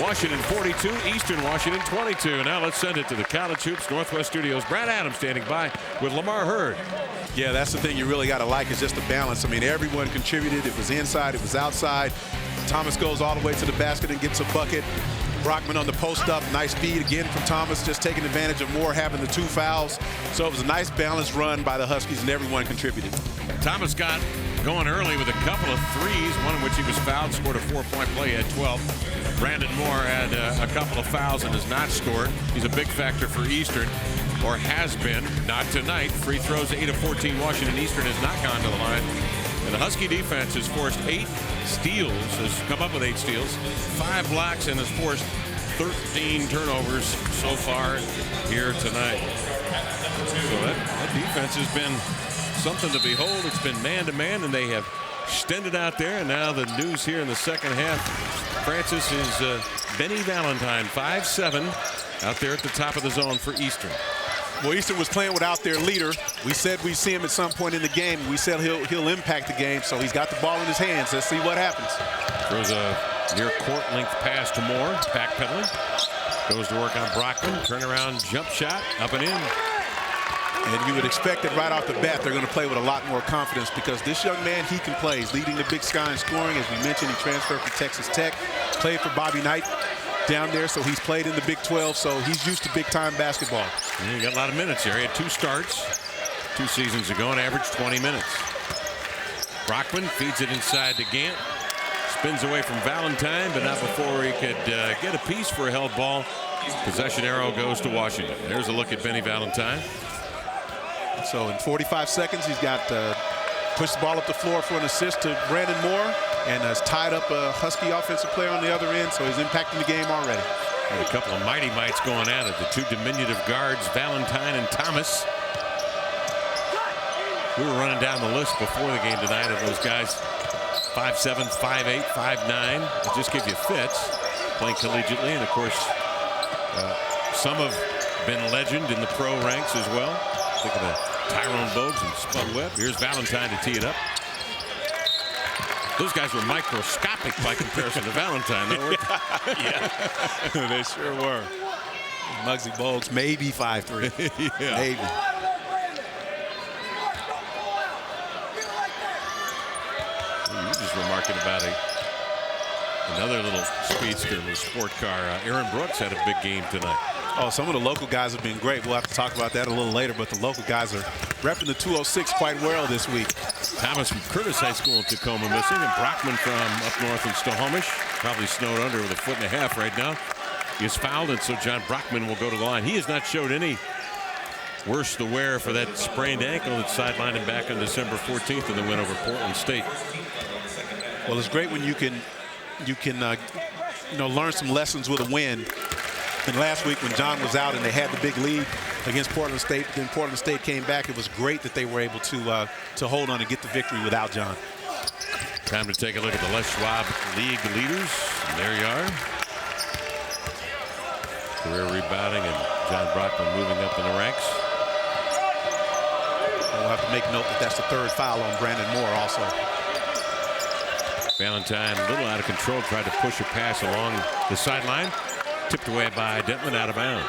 Washington 42, Eastern Washington 22. Now let's send it to the College Hoops Northwest Studios. Brad Adams standing by with Lamar Hurd. Yeah, that's the thing you really got to like is just the balance. I mean, everyone contributed. It was inside. It was outside. Thomas goes all the way to the basket and gets a bucket. Brockman on the post up. Nice feed again from Thomas, just taking advantage of Moore having the 2 fouls. So it was a nice balanced run by the Huskies, and everyone contributed. Thomas got going early with a couple of threes, one in which he was fouled, scored a 4-point play at 12. Brandon Moore had a couple of fouls and has not scored. He's a big factor for Eastern, or has been. Not tonight. Free throws 8 of 14. Washington Eastern has not gone to the line. And the Husky defense has forced 8 steals, has come up with 8 steals, 5 blocks, and has forced 13 turnovers so far here tonight. So that defense has been something to behold. It's been man-to-man, and they have extended out there. And now the news here in the second half, Francis is Benny Valentine, 5'7", out there at the top of the zone for Eastern. Well, Eastern was playing without their leader. We said we'd see him at some point in the game. We said he'll impact the game, so he's got the ball in his hands. Let's see what happens. There's a near court length pass to Moore, backpedaling. Goes to work on Brockman, turnaround jump shot, up and in. And you would expect that right off the bat they're going to play with a lot more confidence because this young man, he can play. He's leading the Big Sky in scoring. As we mentioned, he transferred from Texas Tech, played for Bobby Knight down there, so he's played in the Big 12, so he's used to big-time basketball. Yeah, he got a lot of minutes there. He had 2 starts 2 seasons ago and averaged 20 minutes. Brockman feeds it inside to Gant. Spins away from Valentine, but not before he could get a piece for a held ball. Possession arrow goes to Washington. There's a look at Benny Valentine. So in 45 seconds, he's got pushed the ball up the floor for an assist to Brandon Moore, and has tied up a Husky offensive player on the other end, so he's impacting the game already. And a couple of mighty mites going at it. The 2 diminutive guards, Valentine and Thomas. We were running down the list before the game tonight of those guys. 5'7", 5'8", 5'9". It just gives you fits playing collegiately, and of course some have been legend in the pro ranks as well. Think of Tyrone Bogues and Spud Webb. Here's Valentine to tee it up. Those guys were microscopic by comparison to Valentine, though. Yeah, they sure were. Muggsy Bogues, maybe 5'3". Yeah. Maybe. You're just remarking about another little speedster, little sport car. Aaron Brooks had a big game tonight. Oh, some of the local guys have been great. We'll have to talk about that a little later, but the local guys are repping the 206 quite well this week. Thomas from Curtis High School in Tacoma missing, and Brockman from up north in Snohomish, probably snowed under with 1.5 feet right now. He is fouled, and so John Brockman will go to the line. He has not showed any worse the wear for that sprained ankle that sidelined him back on December 14th in the win over Portland State. Well, it's great when you can learn some lessons with a win. And last week when John was out and they had the big lead against Portland State, then Portland State came back. It was great that they were able to hold on and get the victory without John. Time to take a look at the Les Schwab League leaders. And there you are. Career rebounding, and John Brockman moving up in the ranks. And we'll have to make note that that's the 3rd foul on Brandon Moore also. Valentine, a little out of control, tried to push a pass along the sideline. Tipped away by Detman, out of bounds.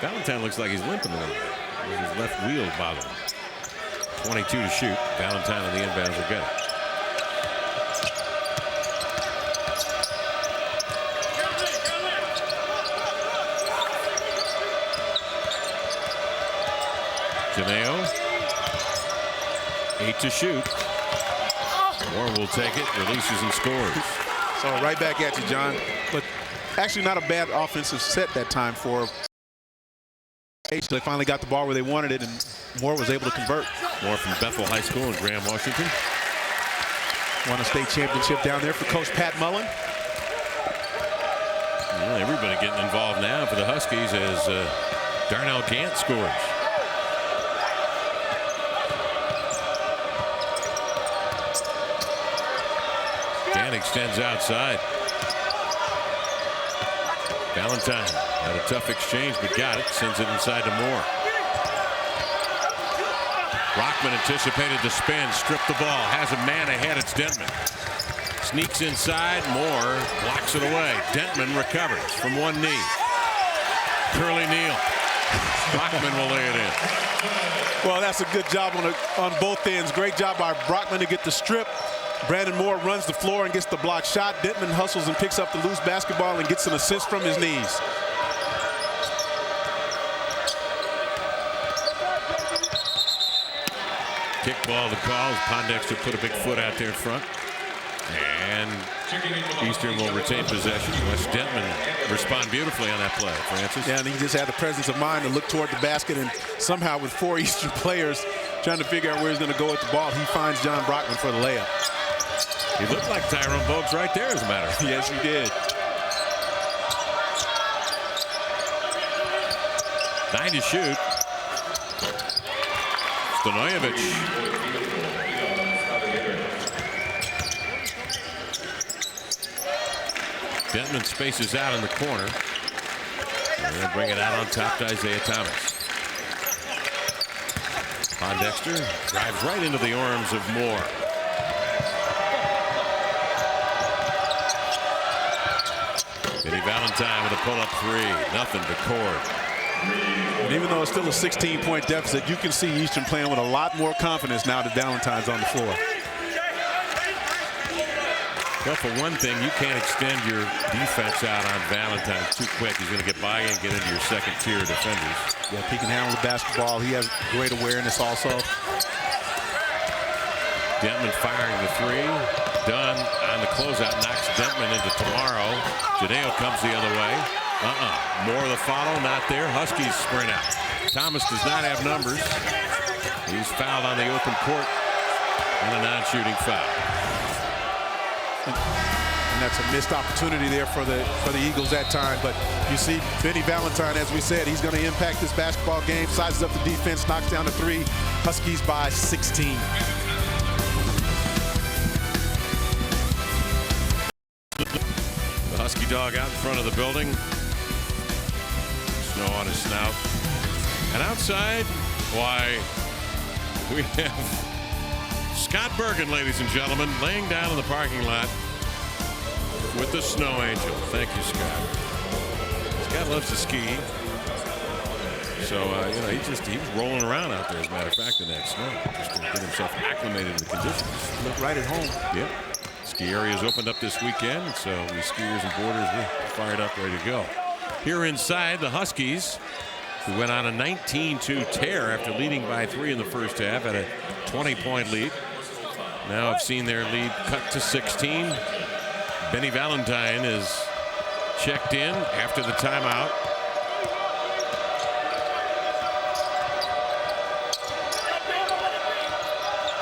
Valentine looks like he's limping a little bit. His left wheel bothering him. 22 to shoot. Valentine on the inbounds will get it. Janeo. 8 to shoot. Moore will take it, releases and scores. So right back at you, John. But actually not a bad offensive set that time for H. They finally got the ball where they wanted it, and Moore was able to convert. Moore from Bethel High School in Graham, Washington. Won a state championship down there for Coach Pat Mullen. Well, everybody getting involved now for the Huskies as Darnell Gant scores. Gant extends outside. Valentine had a tough exchange, but got it. Sends it inside to Moore. Brockman anticipated the spin, stripped the ball, has a man ahead. It's Dentman. Sneaks inside. Moore blocks it away. Dentman recovers from one knee. Curly kneel. Brockman will lay it in. Well, that's a good job on both ends. Great job by Brockman to get the strip. Brandon Moore runs the floor and gets the block shot. Dentman hustles and picks up the loose basketball and gets an assist from his knees. Kickball the call. Pondexter put a big foot out there in front. And Eastern will retain possession. Wes Dentman respond beautifully on that play, Francis. Yeah, and he just had the presence of mind to look toward the basket, and somehow with 4 Eastern players trying to figure out where he's going to go with the ball, he finds John Brockman for the layup. He looked like Tyrone Bogues right there, as a matter of fact. Yes, he did. 9 to shoot. Stanojevic. Dentman spaces out in the corner. And then bring it out on top to Isaiah Thomas. Pondexter drives right into the arms of Moore. Benny Valentine with a pull-up three. Nothing to Cord. And even though it's still a 16-point deficit, you can see Eastern playing with a lot more confidence now that Valentine's on the floor. Well, for one thing, you can't extend your defense out on Valentine too quick. He's going to get by and get into your second-tier defenders. Yeah, he can handle the basketball. He has great awareness also. Dentman firing the three. Dunn on the closeout knocks Dentman into tomorrow. Jadeo comes the other way. More of the follow, not there. Huskies sprint out. Thomas does not have numbers. He's fouled on the open court and a non-shooting foul. And that's a missed opportunity there for the Eagles that time. But you see Benny Valentine, as we said, he's going to impact this basketball game. Sizes up the defense, knocks down the three. Huskies by 16. The Husky dog out in front of the building. Snow on his snout. And outside, why, we have Scott Bergen, ladies and gentlemen, laying down in the parking lot with the snow angel. Thank you, Scott. Scott loves to ski. So, you know, he was rolling around out there, as a matter of fact, in that snow, just to get himself acclimated to the conditions. Look right at home. Yep. Ski areas opened up this weekend, so we skiers and boarders were fired up, ready to go. Here inside, the Huskies, who went on a 19-2 tear after leading by 3 in the first half, at a 20-point lead. Now have seen their lead cut to 16. Benny Valentine is checked in after the timeout.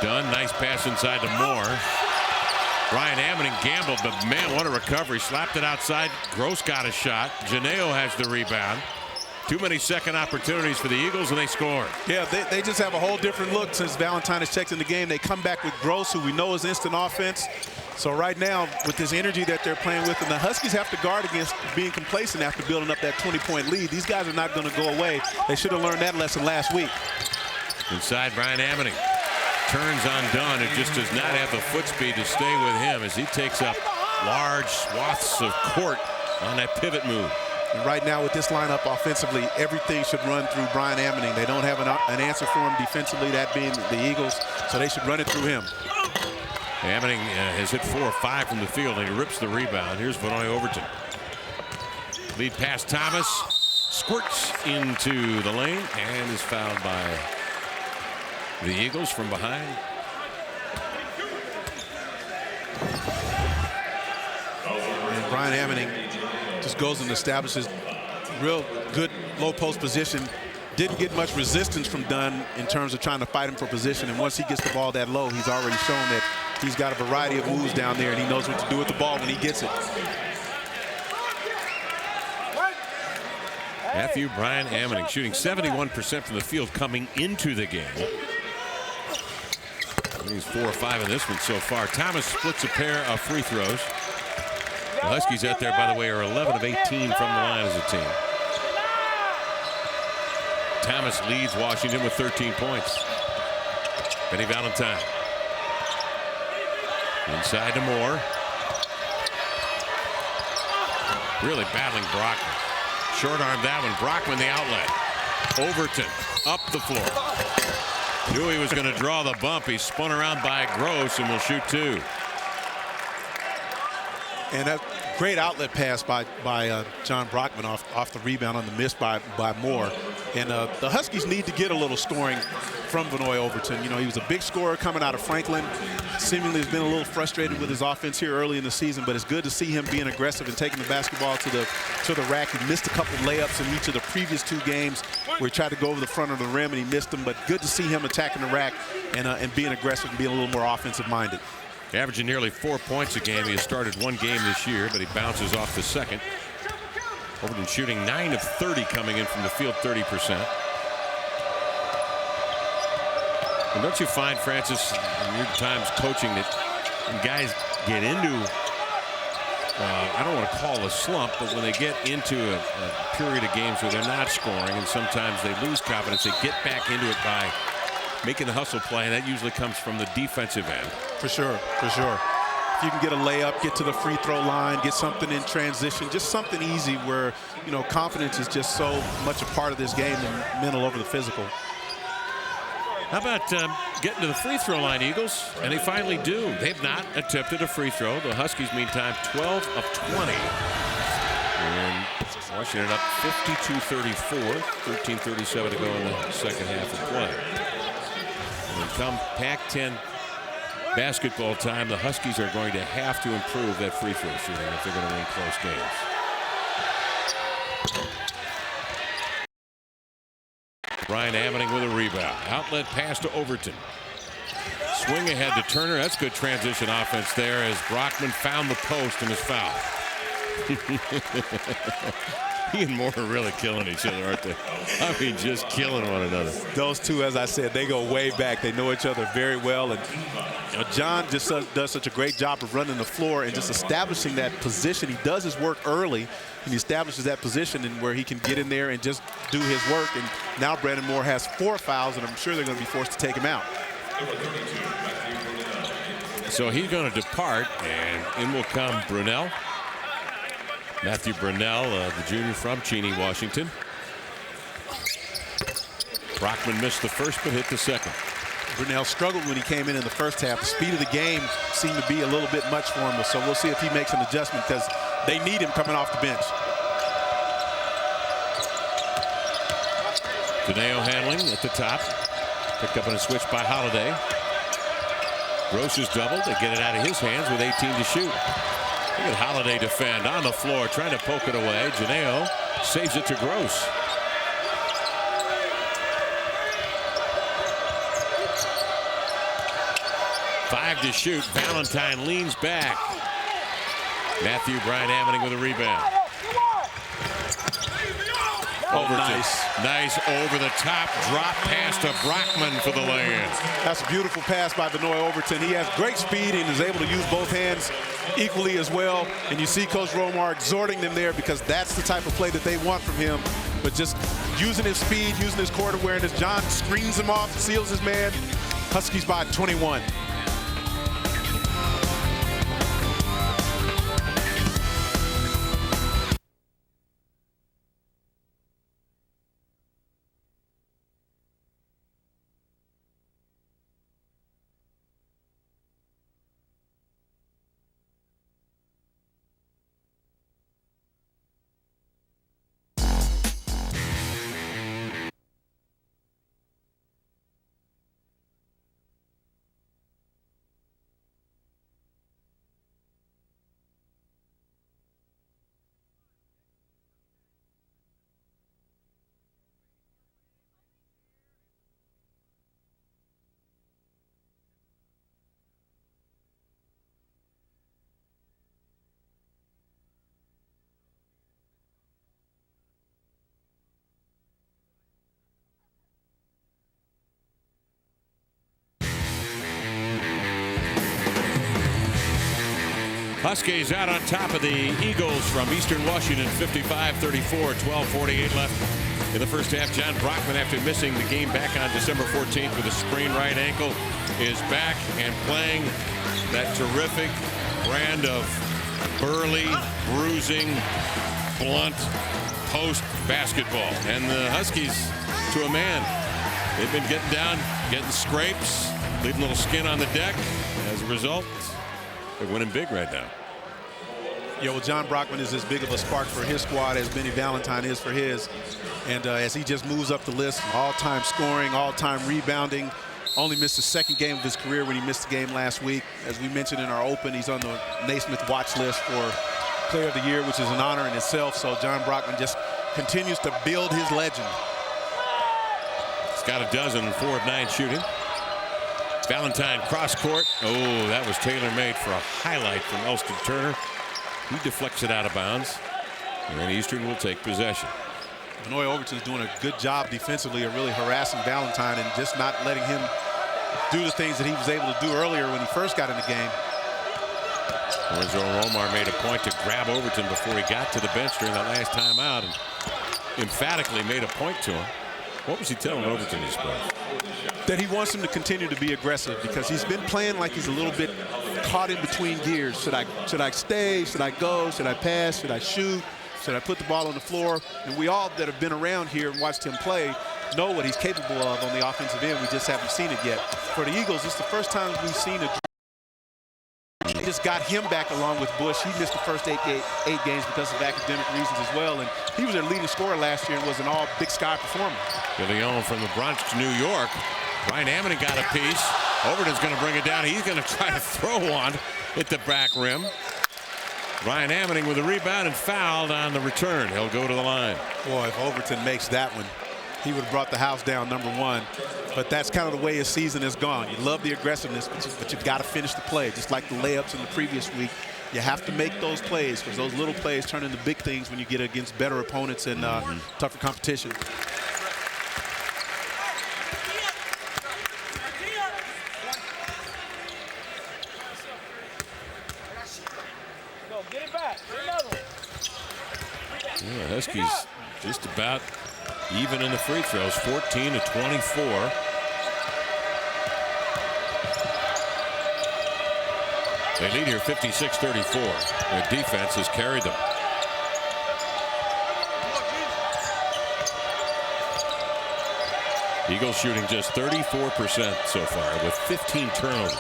Dunn, nice pass inside to Moore. Ryan Ammoning gambled, but man, what a recovery. Slapped it outside. Gross got a shot. Janeo has the rebound. Too many second opportunities for the Eagles, and they score. Yeah, they just have a whole different look since Valentine has checked in the game. They come back with Gross, who we know is instant offense. So right now, with this energy that they're playing with, and the Huskies have to guard against being complacent after building up that 20-point lead. These guys are not going to go away. They should have learned that lesson last week. Inside, Brian Ammoning turns on Dunn, and just does not have the foot speed to stay with him as he takes up large swaths of court on that pivot move. And right now with this lineup offensively, everything should run through Brian Ammoning. They don't have an answer for him defensively, that being the Eagles, so they should run it through him. Ammoning has hit 4 or 5 from the field, and he rips the rebound. Here's Vanoy Overton. Lead pass, Thomas squirts into the lane and is fouled by the Eagles from behind. And Brian Ammoning just goes and establishes real good low post position. Didn't get much resistance from Dunn in terms of trying to fight him for position. And once he gets the ball that low, he's already shown that he's got a variety of moves down there, and he knows what to do with the ball when he gets it. Matthew Brian Ammoning shooting 71% from the field coming into the game. He's 4 or 5 in this one so far. Thomas splits a pair of free throws. The Huskies out there, by the way, are 11 of 18 from the line as a team. Thomas leads Washington with 13 points. Benny Valentine. Inside to Moore. Really battling Brockman. Short arm that one. Brockman the outlet. Overton up the floor. Knew he was going to draw the bump. He spun around by Gross and will shoot 2. And that great outlet pass by John Brockman off the rebound on the miss by Moore. And the Huskies need to get a little scoring from Vanoy Overton. You know, he was a big scorer coming out of Franklin. Seemingly has been a little frustrated with his offense here early in the season, but it's good to see him being aggressive and taking the basketball to the rack. He missed a couple layups in each of the previous 2 games where he tried to go over the front of the rim and he missed them, but good to see him attacking the rack and being aggressive and being a little more offensive minded. Averaging nearly 4 points a game. He has started 1 game this year, but he bounces off the second. Overton shooting 9 of 30 coming in from the field, 30%. And don't you find, Francis, in your times coaching, that when guys get into, I don't want to call a slump, but when they get into a period of games where they're not scoring and sometimes they lose confidence, they get back into it by making the hustle play, and that usually comes from the defensive end. For sure, for sure. If you can get a layup, get to the free throw line, get something in transition, just something easy where, you know, confidence is just so much a part of this game and mental over the physical. How about getting to the free throw line, Eagles, and they finally do. They've not attempted a free throw. The Huskies, meantime, 12 of 20. And Washington up 52-34, 13:37 to go in the second half of play. And come Pac-10 basketball time, the Huskies are going to have to improve that free throw shooting if they're going to win close games. Brian Avening with a rebound. Outlet pass to Overton. Swing ahead to Turner. That's good transition offense there as Brockman found the post and is fouled. He and Moore are really killing each other, aren't they? I mean, just killing one another. Those two, as I said, they go way back. They know each other very well. And John just does such a great job of running the floor and just establishing that position. He does his work early, and he establishes that position and where he can get in there and just do his work. And now Brandon Moore has 4 fouls, and I'm sure they're going to be forced to take him out. So he's going to depart, and in will come Brunell. Matthew Brunell, the junior from Cheney, Washington. Brockman missed the first but hit the second. Brunell struggled when he came in the first half. The speed of the game seemed to be a little bit much for him, so we'll see if he makes an adjustment because they need him coming off the bench. Janeo handling at the top. Picked up on a switch by Holiday. Gross is doubled. They get it out of his hands with 18 to shoot. Look at Holiday defend on the floor, trying to poke it away. Janeo saves it to Gross. Five to shoot. Valentine leans back. Matthew Brian Avening with a rebound. Overton. Nice over-the-top drop pass to Brockman for the lay-in. That's a beautiful pass by Benoit Overton. He has great speed and is able to use both hands equally as well. And you see Coach Romar exhorting them there because that's the type of play that they want from him. But just using his speed, using his court awareness, John screens him off, seals his man. Huskies by 21. Huskies out on top of the Eagles from Eastern Washington, 55-34, 12:48 left in the first half. John Brockman, after missing the game back on December 14th with a sprained right ankle, is back and playing that terrific brand of burly, bruising, blunt post basketball. And the Huskies, to a man, they've been getting down, getting scrapes, leaving a little skin on the deck. As a result, they're winning big right now. Yeah, well, John Brockman is as big of a spark for his squad as Benny Valentine is for his. And as he just moves up the list, all-time scoring, all-time rebounding, only missed the second game of his career when he missed the game last week. As we mentioned in our open, he's on the Naismith watch list for Player of the Year, which is an honor in itself. So John Brockman just continues to build his legend. He's got a dozen and 4 of 9 shooting. Valentine cross court. Oh, that was tailor-made for a highlight from Elston Turner. He deflects it out of bounds. And then Eastern will take possession. Benoit Overton is doing a good job defensively of really harassing Valentine and just not letting him do the things that he was able to do earlier when he first got in the game. Lorenzo Romar made a point to grab Overton before he got to the bench during the last timeout and emphatically made a point to him. What was he telling Overton, you suppose? That he wants him to continue to be aggressive because he's been playing like he's a little bit caught in between gears. Should I stay? Should I go? Should I pass? Should I shoot? Should I put the ball on the floor? And we all that have been around here and watched him play know what he's capable of on the offensive end. We just haven't seen it yet. For the Eagles, it's the first time we've seen it. They just got him back along with Bush. He missed the first eight games because of academic reasons as well. And he was their leading scorer last year and was an all-Big Sky performer. Leon from the Bronx, New York. Ryan Ammoning got a piece. Overton's going to bring it down. He's going to try to throw one at the back rim. Ryan Ammoning with a rebound and fouled on the return. He'll go to the line. Boy, if Overton makes that one, he would have brought the house down, #1. But that's kind of the way his season has gone. You love the aggressiveness, but you've got to finish the play. Just like the layups in the previous week, you have to make those plays because those little plays turn into big things when you get against better opponents and tougher competition. Yeah, Huskies just about even in the free throws, 14 to 24. They lead here 56-34. Their defense has carried them. Eagles shooting just 34% so far with 15 turnovers.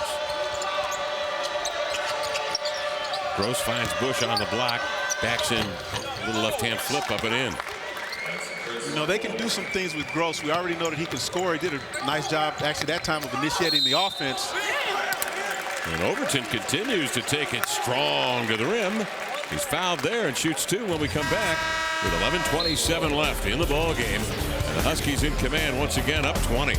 Gross finds Bush on the block, backs in, a little left-hand flip up and in. You know, they can do some things with Gross. We already know that he can score. He did a nice job, actually, that time of initiating the offense. And Overton continues to take it strong to the rim. He's fouled there and shoots 2 when we come back with 11:27 left in the ball game. And the Huskies in command once again, up 20.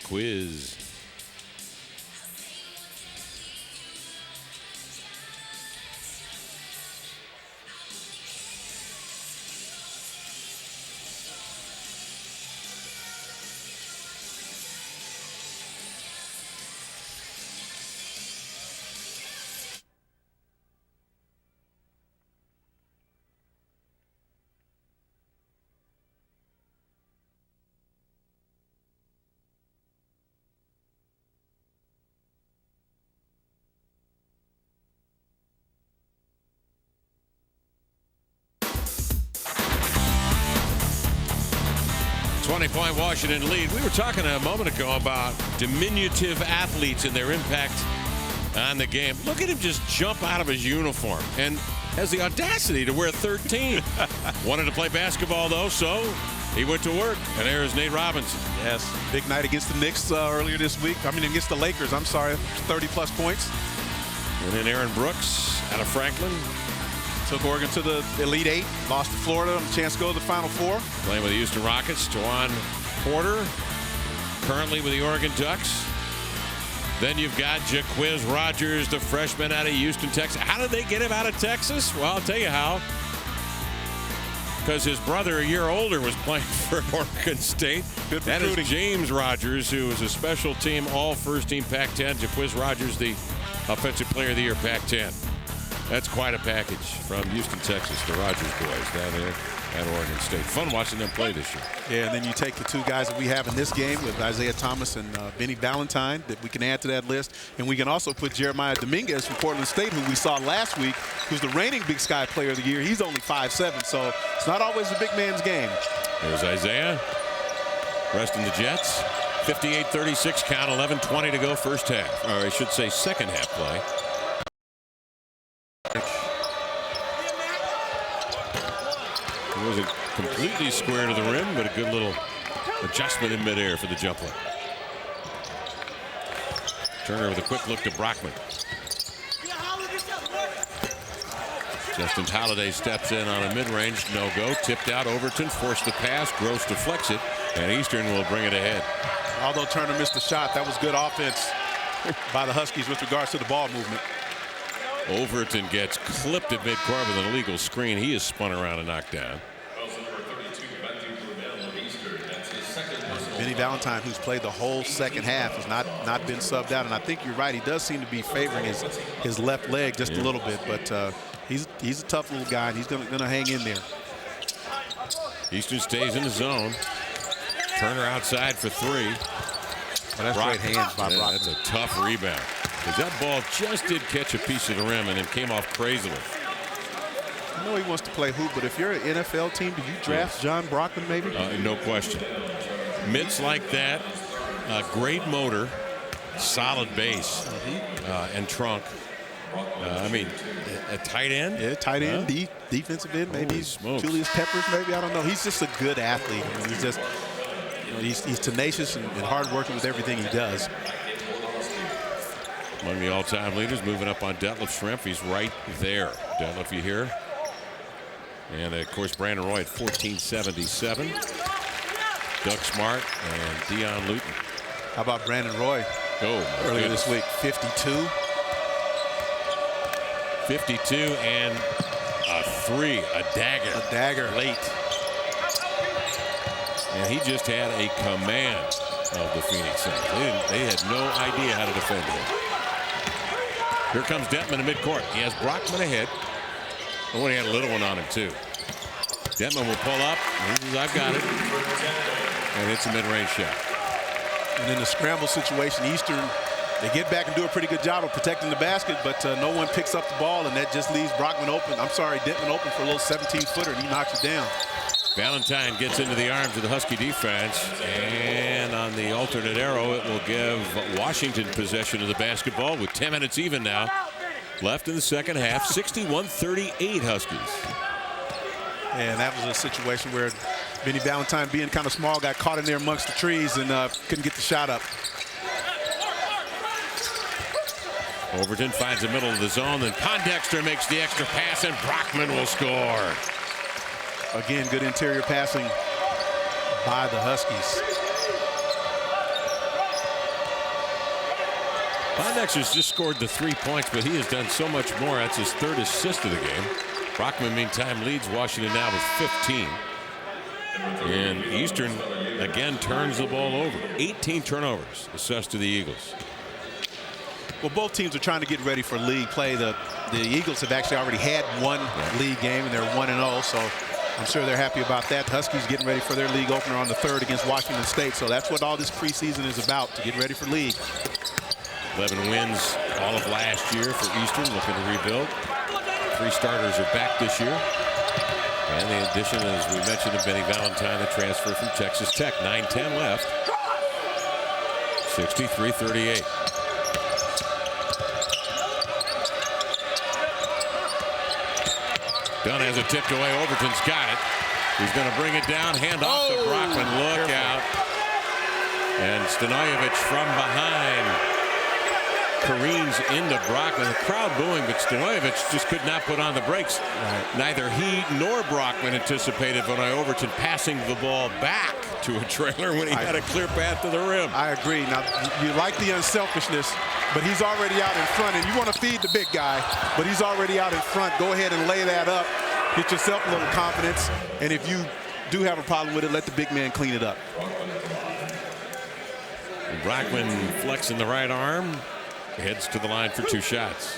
'Quiz. Point Washington lead. We were talking a moment ago about diminutive athletes and their impact on the game. Look at him just jump out of his uniform and has the audacity to wear 13. Wanted to play basketball though, so he went to work. And there's Nate Robinson. Yes, big night against the Knicks earlier this week. I mean, against the Lakers, I'm sorry, 30-plus points. And then Aaron Brooks out of Franklin. Took Oregon to the Elite Eight, lost to Florida, a chance to go to the Final Four. Playing with the Houston Rockets, Tawan Porter, currently with the Oregon Ducks. Then you've got Jaquiz Rogers, the freshman out of Houston, Texas. How did they get him out of Texas? Well, I'll tell you how. Because his brother, a year older, was playing for Oregon State. Good that recruiting. is James Rogers, who was a special team, all first-team Pac-10. Jaquiz Rogers, the Offensive Player of the Year, Pac-10. That's quite a package from Houston, Texas, the Rogers boys down there at Oregon State. Fun watching them play this year. Yeah, and then you take the 2 guys that we have in this game with Isaiah Thomas and Benny Valentine that we can add to that list. And we can also put Jeremiah Dominguez from Portland State, who we saw last week, who's the reigning Big Sky Player of the Year. He's only 5'7", so it's not always the big man's game. There's Isaiah resting the Jets. 58-36 count, 11:20 to go first half. Or I should say second half play. It wasn't completely square to the rim, but a good little adjustment in midair for the jumper. Turner with a quick look to Brockman. Justin Holiday steps in on a mid-range no-go. Tipped out. Overton forced the pass. Gross deflects it, and Eastern will bring it ahead. Although Turner missed the shot, that was good offense by the Huskies with regards to the ball movement. Overton gets clipped at midcourt with an illegal screen. He is spun around and knocked down. Benny Valentine, who's played the whole second half, has not been subbed out, and I think you're right. He does seem to be favoring his left leg just a little bit, but he's a tough little guy, and he's gonna hang in there. Eastern stays in the zone. Turner outside for three. Well, that's great hands by Brockman. That's a tough rebound, because that ball just did catch a piece of the rim and then came off crazily. I know he wants to play hoop, but if you're an NFL team, do you draft John Brockman maybe? No question. Mitts like that, great motor, solid base, and trunk. I mean, a tight end? Yeah, tight end, defensive end, maybe he's Julius Peppers, maybe, I don't know. He's just a good athlete. I mean, he's just, you know, he's tenacious and hard-working with everything he does. Among the all-time leaders, moving up on Detlef Schrempf. He's right there. Detlef, you hear? And, of course, Brandon Roy at 1477. Doug Smart and Dion Luton. How about Brandon Roy? Earlier this week, 52. 52 and a three, a dagger. A dagger. Late. And he just had a command of the Phoenix Suns. They had no idea how to defend him. Here comes Detman in midcourt. He has Brockman ahead. Oh, he had a little one on him, too. Detman will pull up. He says, I've got it. And it's a mid-range shot. And in the scramble situation, Eastern, they get back and do a pretty good job of protecting the basket, but no one picks up the ball, and that just leaves Detman open for a little 17-footer, and he knocks it down. Valentine gets into the arms of the Husky defense, and on the alternate arrow, it will give Washington possession of the basketball with 10 minutes even now left in the second half. 61-38 Huskies. And that was a situation where Benny Valentine, being kind of small, got caught in there amongst the trees and couldn't get the shot up. Overton finds the middle of the zone, then Pondexter makes the extra pass, and Brockman will score. Again, good interior passing by the Huskies. Pondexter's just scored the 3 points, but he has done so much more. That's his third assist of the game. Brockman, meantime, leads Washington now with 15. And Eastern, again, turns the ball over. 18 turnovers assessed to the Eagles. Well, both teams are trying to get ready for league play. The Eagles have actually already had one league game, and they're 1-0, so I'm sure they're happy about that. The Huskies getting ready for their league opener on the 3rd against Washington State, so that's what all this preseason is about, to get ready for league. 11 wins all of last year for Eastern, looking to rebuild. 3 starters are back this year. And the addition, as we mentioned, of Benny Valentine, the transfer from Texas Tech. 9-10 left. 63-38. Dunn has it tipped away. Overton's got it. He's going to bring it down. Hand off to Brockman. Look out. And Stanojevic from behind careens into Brockman. The crowd booing, but Stanojevic just could not put on the brakes. Neither he nor Brockman anticipated Vanoy Overton passing the ball back to a trailer when he had a clear path to the rim. I agree. Now, you like the unselfishness, but he's already out in front, and you want to feed the big guy, but he's already out in front. Go ahead and lay that up. Get yourself a little confidence, and if you do have a problem with it, let the big man clean it up. Brockman flexing the right arm. Heads to the line for 2 shots.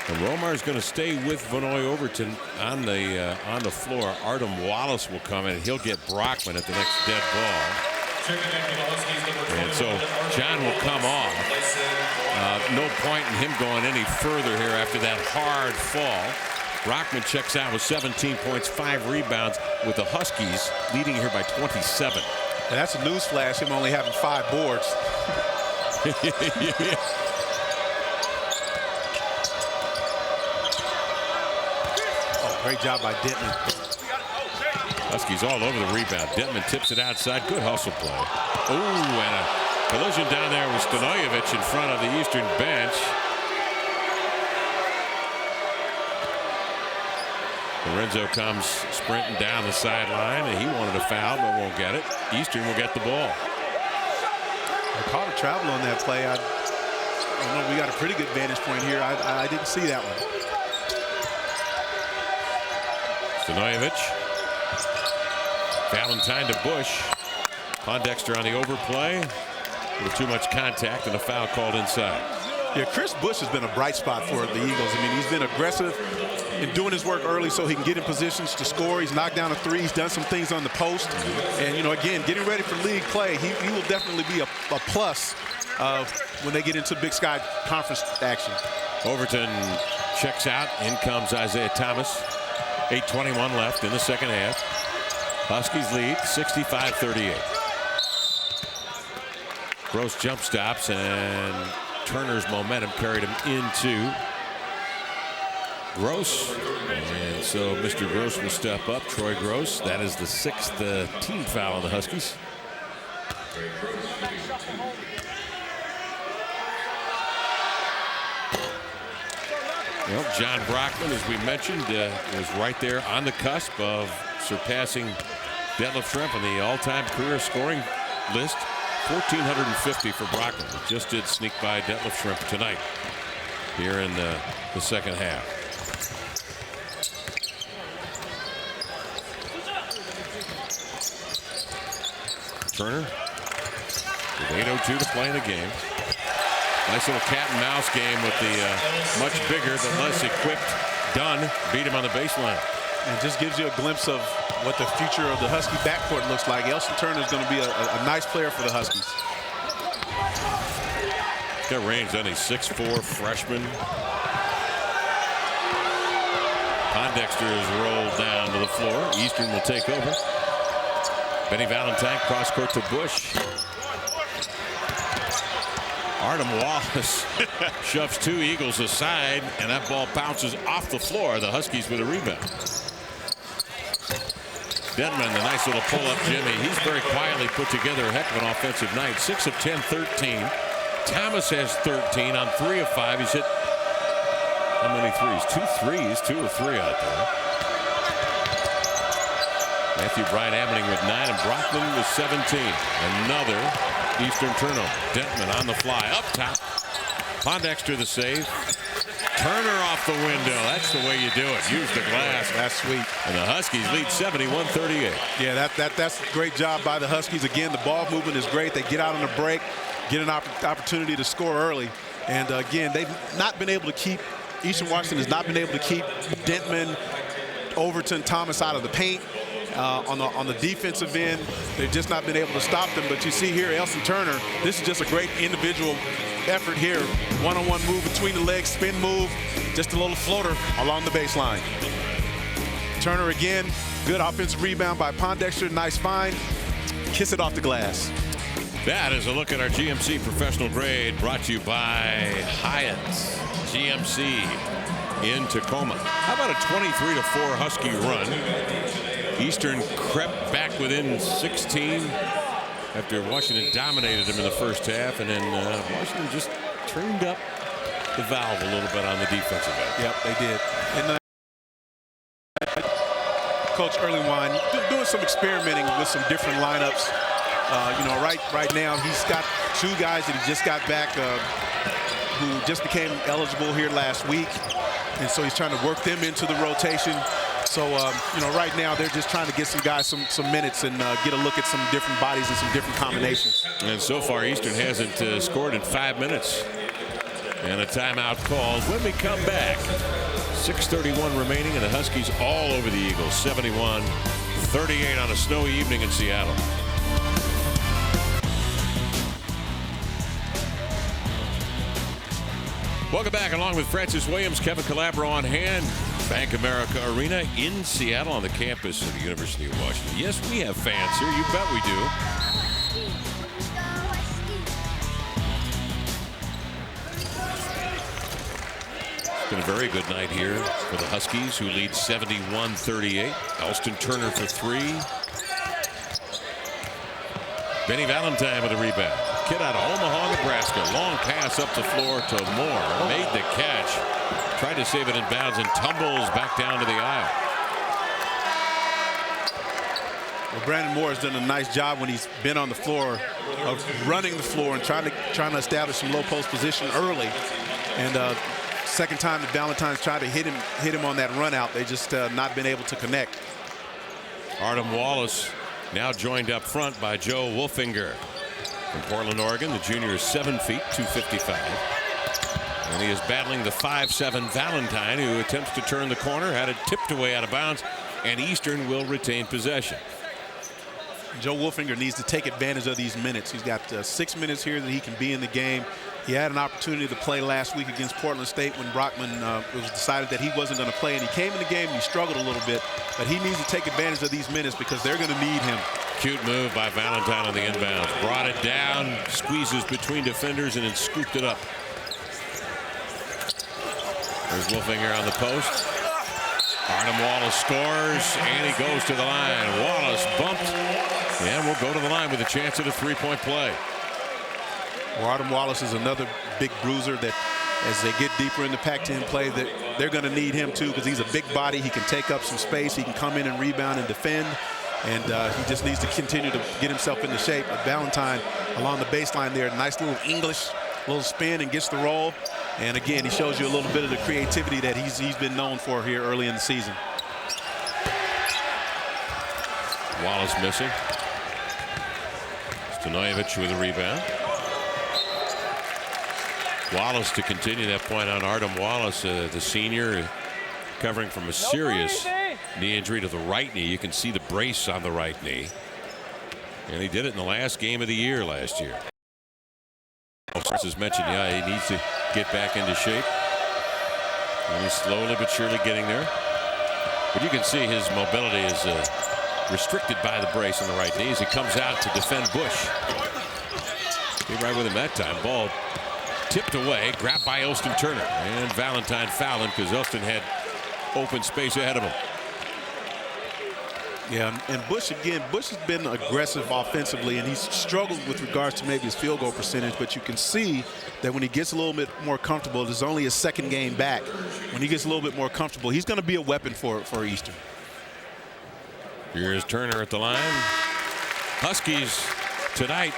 And Romar's going to stay with Vanoy Overton on the floor. Artem Wallace will come in, and he'll get Brockman at the next dead ball. And so John will come off. No point in him going any further here after that hard fall. Brockman checks out with 17 points, 5 rebounds, with the Huskies leading here by 27. And that's a news flash, him only having 5 boards. Oh, great job by Denton. Huskies all over the rebound. Detman tips it outside. Good hustle play. Oh, and a collision down there with Stanojevic in front of the Eastern bench. Lorenzo comes sprinting down the sideline, and he wanted a foul but won't get it. Eastern will get the ball. I caught a travel on that play. I don't know. We got a pretty good vantage point here. I didn't see that one. Stanojevic. Valentine to Bush. Pondexter on the overplay. A little too much contact and a foul called inside. Yeah, Chris Bush has been a bright spot for the Eagles. I mean, he's been aggressive in doing his work early so he can get in positions to score. He's knocked down a three. He's done some things on the post. And, you know, again, getting ready for league play, he will definitely be a plus when they get into Big Sky Conference action. Overton checks out. In comes Isaiah Thomas. 8:21 left in the second half. Huskies lead 65-38. Gross jump stops, and Turner's momentum carried him into Gross. And so Mr. Gross will step up. Troy Gross. That is the 6th team foul on the Huskies. Well, John Brockman, as we mentioned, was right there on the cusp of surpassing Detlef Schrempf on the all-time career scoring list. 1,450 for Brockman. Just did sneak by Detlef Schrempf tonight here in the second half. Turner with 8:02 to play in the game. Nice little cat and mouse game with the much bigger but less equipped Dunn beat him on the baseline. And just gives you a glimpse of what the future of the Husky backcourt looks like. Elson Turner is going to be a nice player for the Huskies. Got range on a 6'4" freshman. Pondexter is rolled down to the floor. Eastern will take over. Benny Valentine cross court to Bush. Artem Wallace shoves two Eagles aside, and that ball bounces off the floor. The Huskies with a rebound. Detman, the nice little pull-up Jimmy. He's very quietly put together a heck of an offensive night. 6 of 10, 13. Thomas has 13 on 3 of 5. He's hit how many threes? 2 threes, 2 of 3 out there. Matthew Bryant Ammoning with 9, and Brockman with 17. Another Eastern turnover. Detman on the fly, up top. Pondexter the save. Turner off the window. That's the way you do it. Use the glass. That's sweet. And the Huskies lead 71-38. Yeah, that's a great job by the Huskies. Again, the ball movement is great. They get out on the break, get an opportunity to score early. And again, they've not been able to keep, Eastern Washington has not been able to keep Detman, Overton, Thomas out of the paint. On the defensive end, they've just not been able to stop them. But you see here, Elson Turner, this is just a great individual effort here. One-on-one move between the legs, spin move, just a little floater along the baseline. Turner again, good offensive rebound by Pondexter, nice find. Kiss it off the glass. That is a look at our GMC professional grade, brought to you by Hyatt GMC in Tacoma. How about a 23-4 Husky run? Eastern crept back within 16 after Washington dominated them in the first half, and then Washington just turned up the valve a little bit on the defensive end. Yep, they did. And Coach Erlingwine doing some experimenting with some different lineups. You know, right now he's got 2 guys that he just got back who just became eligible here last week, and so he's trying to work them into the rotation. So, you know, right now they're just trying to get some guys some minutes and get a look at some different bodies and some different combinations. And so far, Eastern hasn't scored in 5 minutes. And a timeout called when we come back. 6:31 remaining, and the Huskies all over the Eagles. 71-38 on a snowy evening in Seattle. Welcome back, along with Francis Williams, Kevin Calabro on hand. Bank America Arena in Seattle on the campus of the University of Washington. Yes, we have fans here. You bet we do. Been a very good night here for the Huskies, who lead 71-38. Elston Turner for three. Benny Valentine with a rebound. Kid out of Omaha, Nebraska. Long pass up the floor to Moore. Made the catch. Tried to save it in bounds and tumbles back down to the aisle. Well, Brandon Moore has done a nice job when he's been on the floor of running the floor and trying to establish some low post position early. And second time that Valentine's tried to hit him on that run out, they just not been able to connect. Artem Wallace now joined up front by Joe Wolfinger from Portland, Oregon. The junior is 7 feet, 255. And he is battling the 5'7" Valentine, who attempts to turn the corner, had it tipped away out of bounds, and Eastern will retain possession. Joe Wolfinger needs to take advantage of these minutes. He's got 6 minutes here that he can be in the game. He had an opportunity to play last week against Portland State when Brockman was decided that he wasn't going to play, and he came in the game and he struggled a little bit, but he needs to take advantage of these minutes because they're going to need him. Cute move by Valentine on the inbounds. Brought it down, squeezes between defenders, and then scooped it up. There's Wolfinger on the post. Artem Wallace scores, and he goes to the line. Wallace bumped, and will go to the line with a chance at a three-point play. Well, Artem Wallace is another big bruiser that, as they get deeper in the Pac-10 play, that they're going to need him too, because he's a big body. He can take up some space. He can come in and rebound and defend, and he just needs to continue to get himself into shape. But Valentine along the baseline there, nice little English, little spin, and gets the roll. And again, he shows you a little bit of the creativity that he's been known for here early in the season. Wallace missing. Stanojevic with a rebound. Wallace to continue that point on Artem Wallace, the senior, recovering from a serious knee injury to the right knee. You can see the brace on the right knee. And he did it in the last game of the year last year. As mentioned, yeah, he needs to get back into shape. And he's slowly but surely getting there. But you can see his mobility is restricted by the brace on the right knee as he comes out to defend Bush. Be right with him that time. Ball tipped away, grabbed by Elston Turner. And Valentine fouling because Elston had open space ahead of him. Yeah, and Bush, again, Bush has been aggressive offensively, and he's struggled with regards to maybe his field goal percentage, but you can see that when he gets a little bit more comfortable, there's only his second game back. When he gets a little bit more comfortable, he's going to be a weapon for Eastern. Here's Turner at the line. Huskies tonight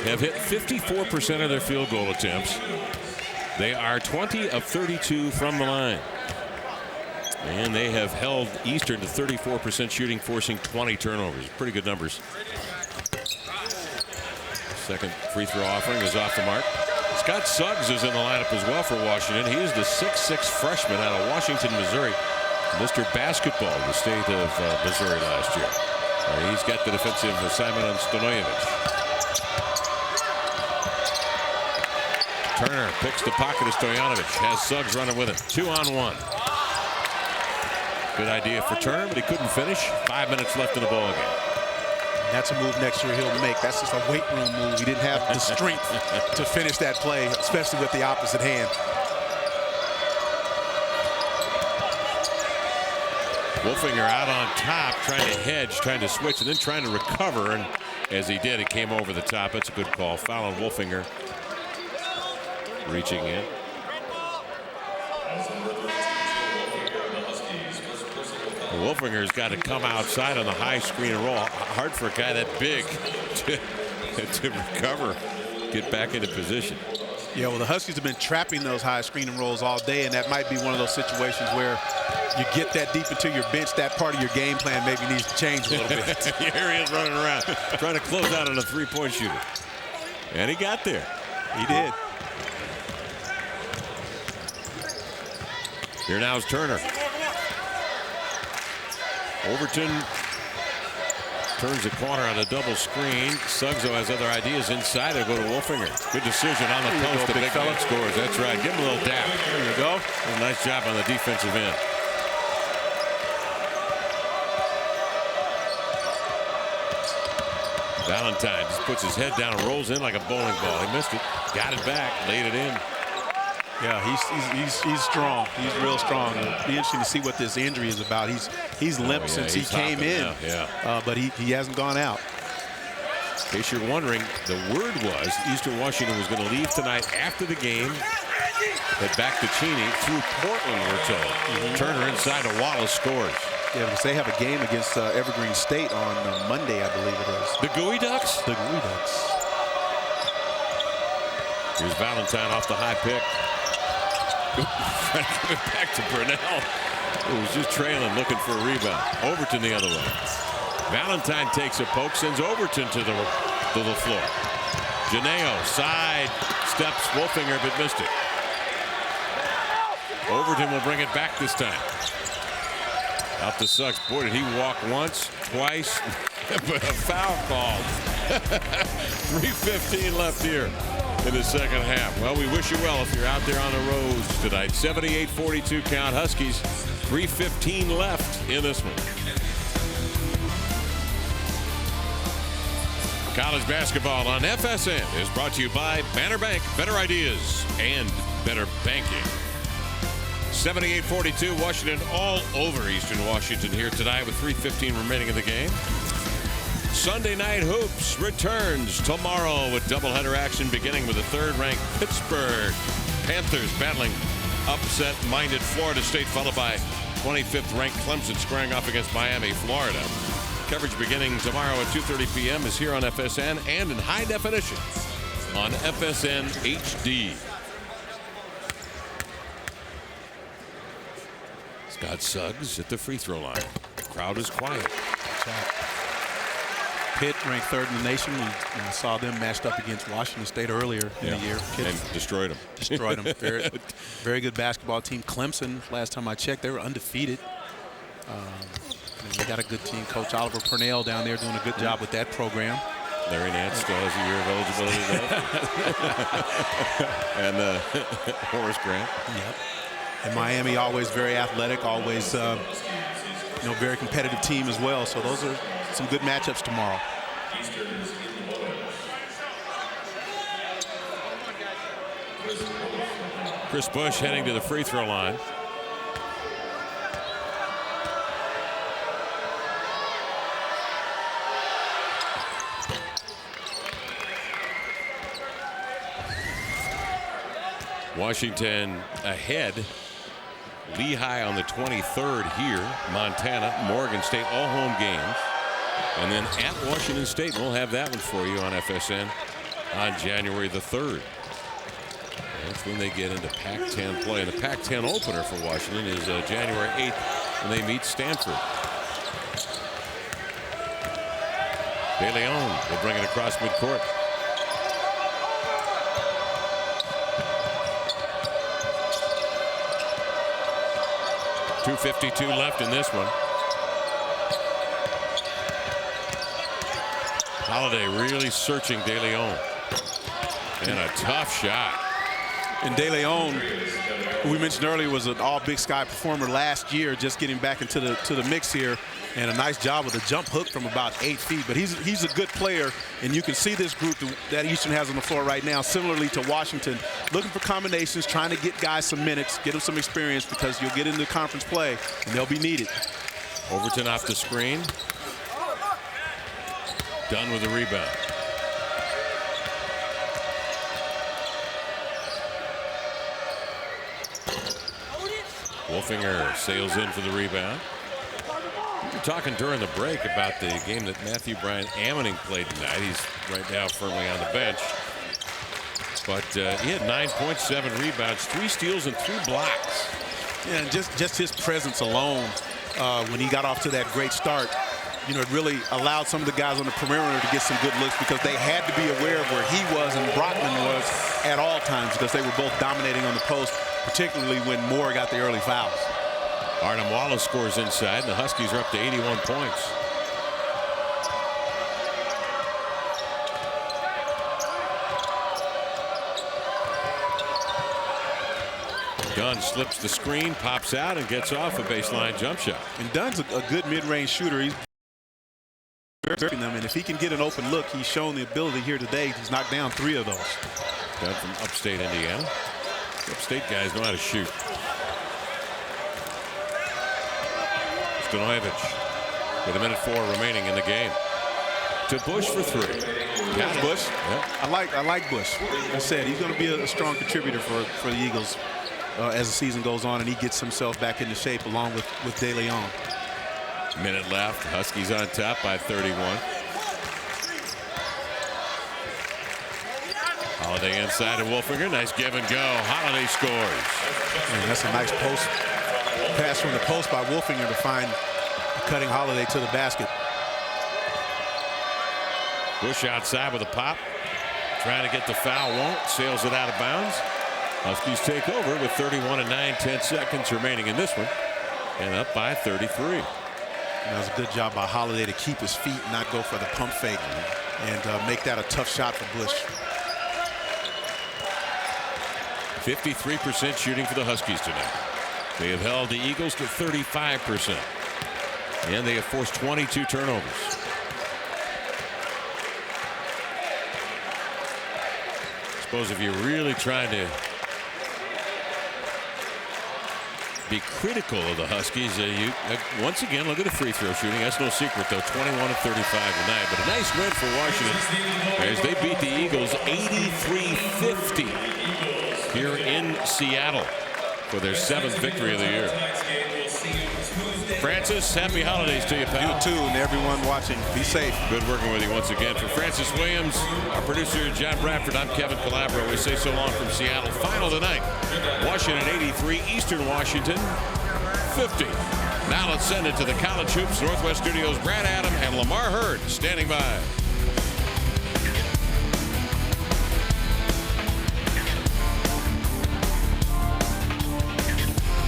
have hit 54% of their field goal attempts. They are 20 of 32 from the line. And they have held Eastern to 34% shooting, forcing 20 turnovers. Pretty good numbers. Second free throw offering is off the mark. Scott Suggs is in the lineup as well for Washington. He is the 6'6" freshman out of Washington, Missouri. Mr. Basketball in the state of Missouri last year. He's got the defensive assignment on Stanojevic. Turner picks the pocket of Stojanovic. Has Suggs running with him. 2-on-1. Good idea for Turner, but he couldn't finish. 5 minutes left in the ball game. That's a move next year he'll make. That's just a weight room move. He didn't have the strength to finish that play, especially with the opposite hand. Wolfinger out on top, trying to hedge, trying to switch, and then trying to recover. And as he did, it came over the top. That's a good call. Foul on Wolfinger. Reaching in. Wolfinger's got to come outside on the high screen and roll. Hard for a guy that big to recover, get back into position. Yeah, well, the Huskies have been trapping those high screen and rolls all day, and that might be one of those situations where you get that deep into your bench, that part of your game plan maybe needs to change a little bit. Here he is running around, trying to close out on a three-point shooter. And he got there. He did. Here now is Turner. Overton turns the corner on a double screen. Suggs has other ideas inside. They'll go to Wolfinger. Good decision on the post. The big fella scores. That's right. Give him a little dap. There you go. A nice job on the defensive end. Valentine just puts his head down and rolls in like a bowling ball. He missed it. Got it back. Laid it in. Yeah, he's strong. He's real strong. It'll be interesting to see what this injury is about. He's limped since he came in, but he hasn't gone out. In case you're wondering, the word was Eastern Washington was going to leave tonight after the game, head back to Cheney through Portland, we're told. Turner inside to Wallace scores. Yeah, because they have a game against Evergreen State on Monday, I believe it is. The Gooey Ducks? The Gooey Ducks. Here's Valentine off the high pick. Trying to give it back to Burnell, who was just trailing, looking for a rebound. Overton the other way. Valentine takes a poke, sends Overton to the floor. Janeo side steps Wolfinger, but missed it. Overton will bring it back this time. Out to Suggs. Boy, did he walk once, twice, but a foul called. 3:15 left here in the second half. Well, we wish you well if you're out there on the roads tonight. 78-42 count. Huskies. 3:15 left in this one. College basketball on FSN is brought to you by Banner Bank. Better ideas and better banking. 78-42, Washington all over Eastern Washington here tonight with 3:15 remaining in the game. Sunday Night Hoops returns tomorrow with doubleheader action beginning with the third-ranked Pittsburgh Panthers battling upset-minded Florida State, followed by 25th-ranked Clemson squaring off against Miami, Florida. Coverage beginning tomorrow at 2:30 p.m. is here on FSN and in high definition on FSN HD. Scott Suggs at the free throw line. Crowd is quiet. Pitt ranked third in the nation. We saw them matched up against Washington State earlier in the year. Pitt and destroyed them. Destroyed them. Very good basketball team. Clemson, last time I checked, they were undefeated. They got a good team. Coach Oliver Purnell down there doing a good job with that program. Larry Nance still has a year of eligibility left. And Horace Grant. Yep. And Miami always very athletic, always very competitive team as well. So those are some good matchups tomorrow. Chris Bush heading to the free throw line. Washington ahead. Lehigh on the 23rd here. Montana, Morgan State, all home games. And then at Washington State, we'll have that one for you on FSN on January the 3rd. That's when they get into Pac-10 play. And the Pac-10 opener for Washington is January 8th when they meet Stanford. De Leon will bring it across midcourt. .252 left in this one. Holiday really searching De Leon. And a tough shot. And De Leon, who we mentioned earlier, was an all Big Sky performer last year, just getting back into the mix here. And a nice job with a jump hook from about 8 feet. But he's a good player, and you can see this group that Eastern has on the floor right now, similarly to Washington, looking for combinations, trying to get guys some minutes, get them some experience, because you'll get into conference play, and they'll be needed. Overton off the screen. Done with the rebound. Wolfinger sails in for the rebound. We were talking during the break about the game that Matthew Bryan Ammoning played tonight. He's right now firmly on the bench. But he had 9.7 rebounds, 3 steals, and 3 blocks. Yeah, and just his presence alone when he got off to that great start, it really allowed some of the guys on the perimeter to get some good looks, because they had to be aware of where he was and Brockman was at all times, because they were both dominating on the post, particularly when Moore got the early fouls. Artem Wallace scores inside, and the Huskies are up to 81 points. Dunn slips the screen, pops out, and gets off a baseline jump shot. And Dunn's a good mid-range shooter. He's them, and if he can get an open look, he's shown the ability here today. He's knocked down 3 of those. Dunn from upstate Indiana. Upstate guys know how to shoot. Stanojevic with 1:04 remaining in the game. To Bush for 3. Got Bush. Yep. I like Bush. Like I said, he's going to be a strong contributor for the Eagles as the season goes on, and he gets himself back into shape along with De Leon. Minute left. Huskies on top by 31. Holiday inside of Wolfinger. Nice give and go. Holiday scores. And that's a nice post pass from the post by Wolfinger to find cutting Holiday to the basket. Bush outside with a pop. Trying to get the foul. Won't. Sails it out of bounds. Huskies take over with 31 and 9/10 seconds remaining in this one. And up by 33. That was a good job by Holiday to keep his feet and not go for the pump fake and make that a tough shot for Bush. 53% shooting for the Huskies tonight. They have held the Eagles to 35%. And they have forced 22 turnovers. I suppose if you're really trying to be critical of the Huskies, you once again look at the free throw shooting. That's no secret, though. 21 of 35 tonight. But a nice win for Washington as they beat the Eagles 83-50 here in Seattle for their 7th victory of the year. Francis, happy holidays to you, pal. You too, and everyone watching. Be safe. Good working with you once again. For Francis Williams, our producer John Bradford, I'm Kevin Calabro. We say so long from Seattle. Final tonight, Washington 83, Eastern Washington 50. Now let's send it to the College Hoops Northwest Studios. Brad Adam and Lamar Hurd standing by.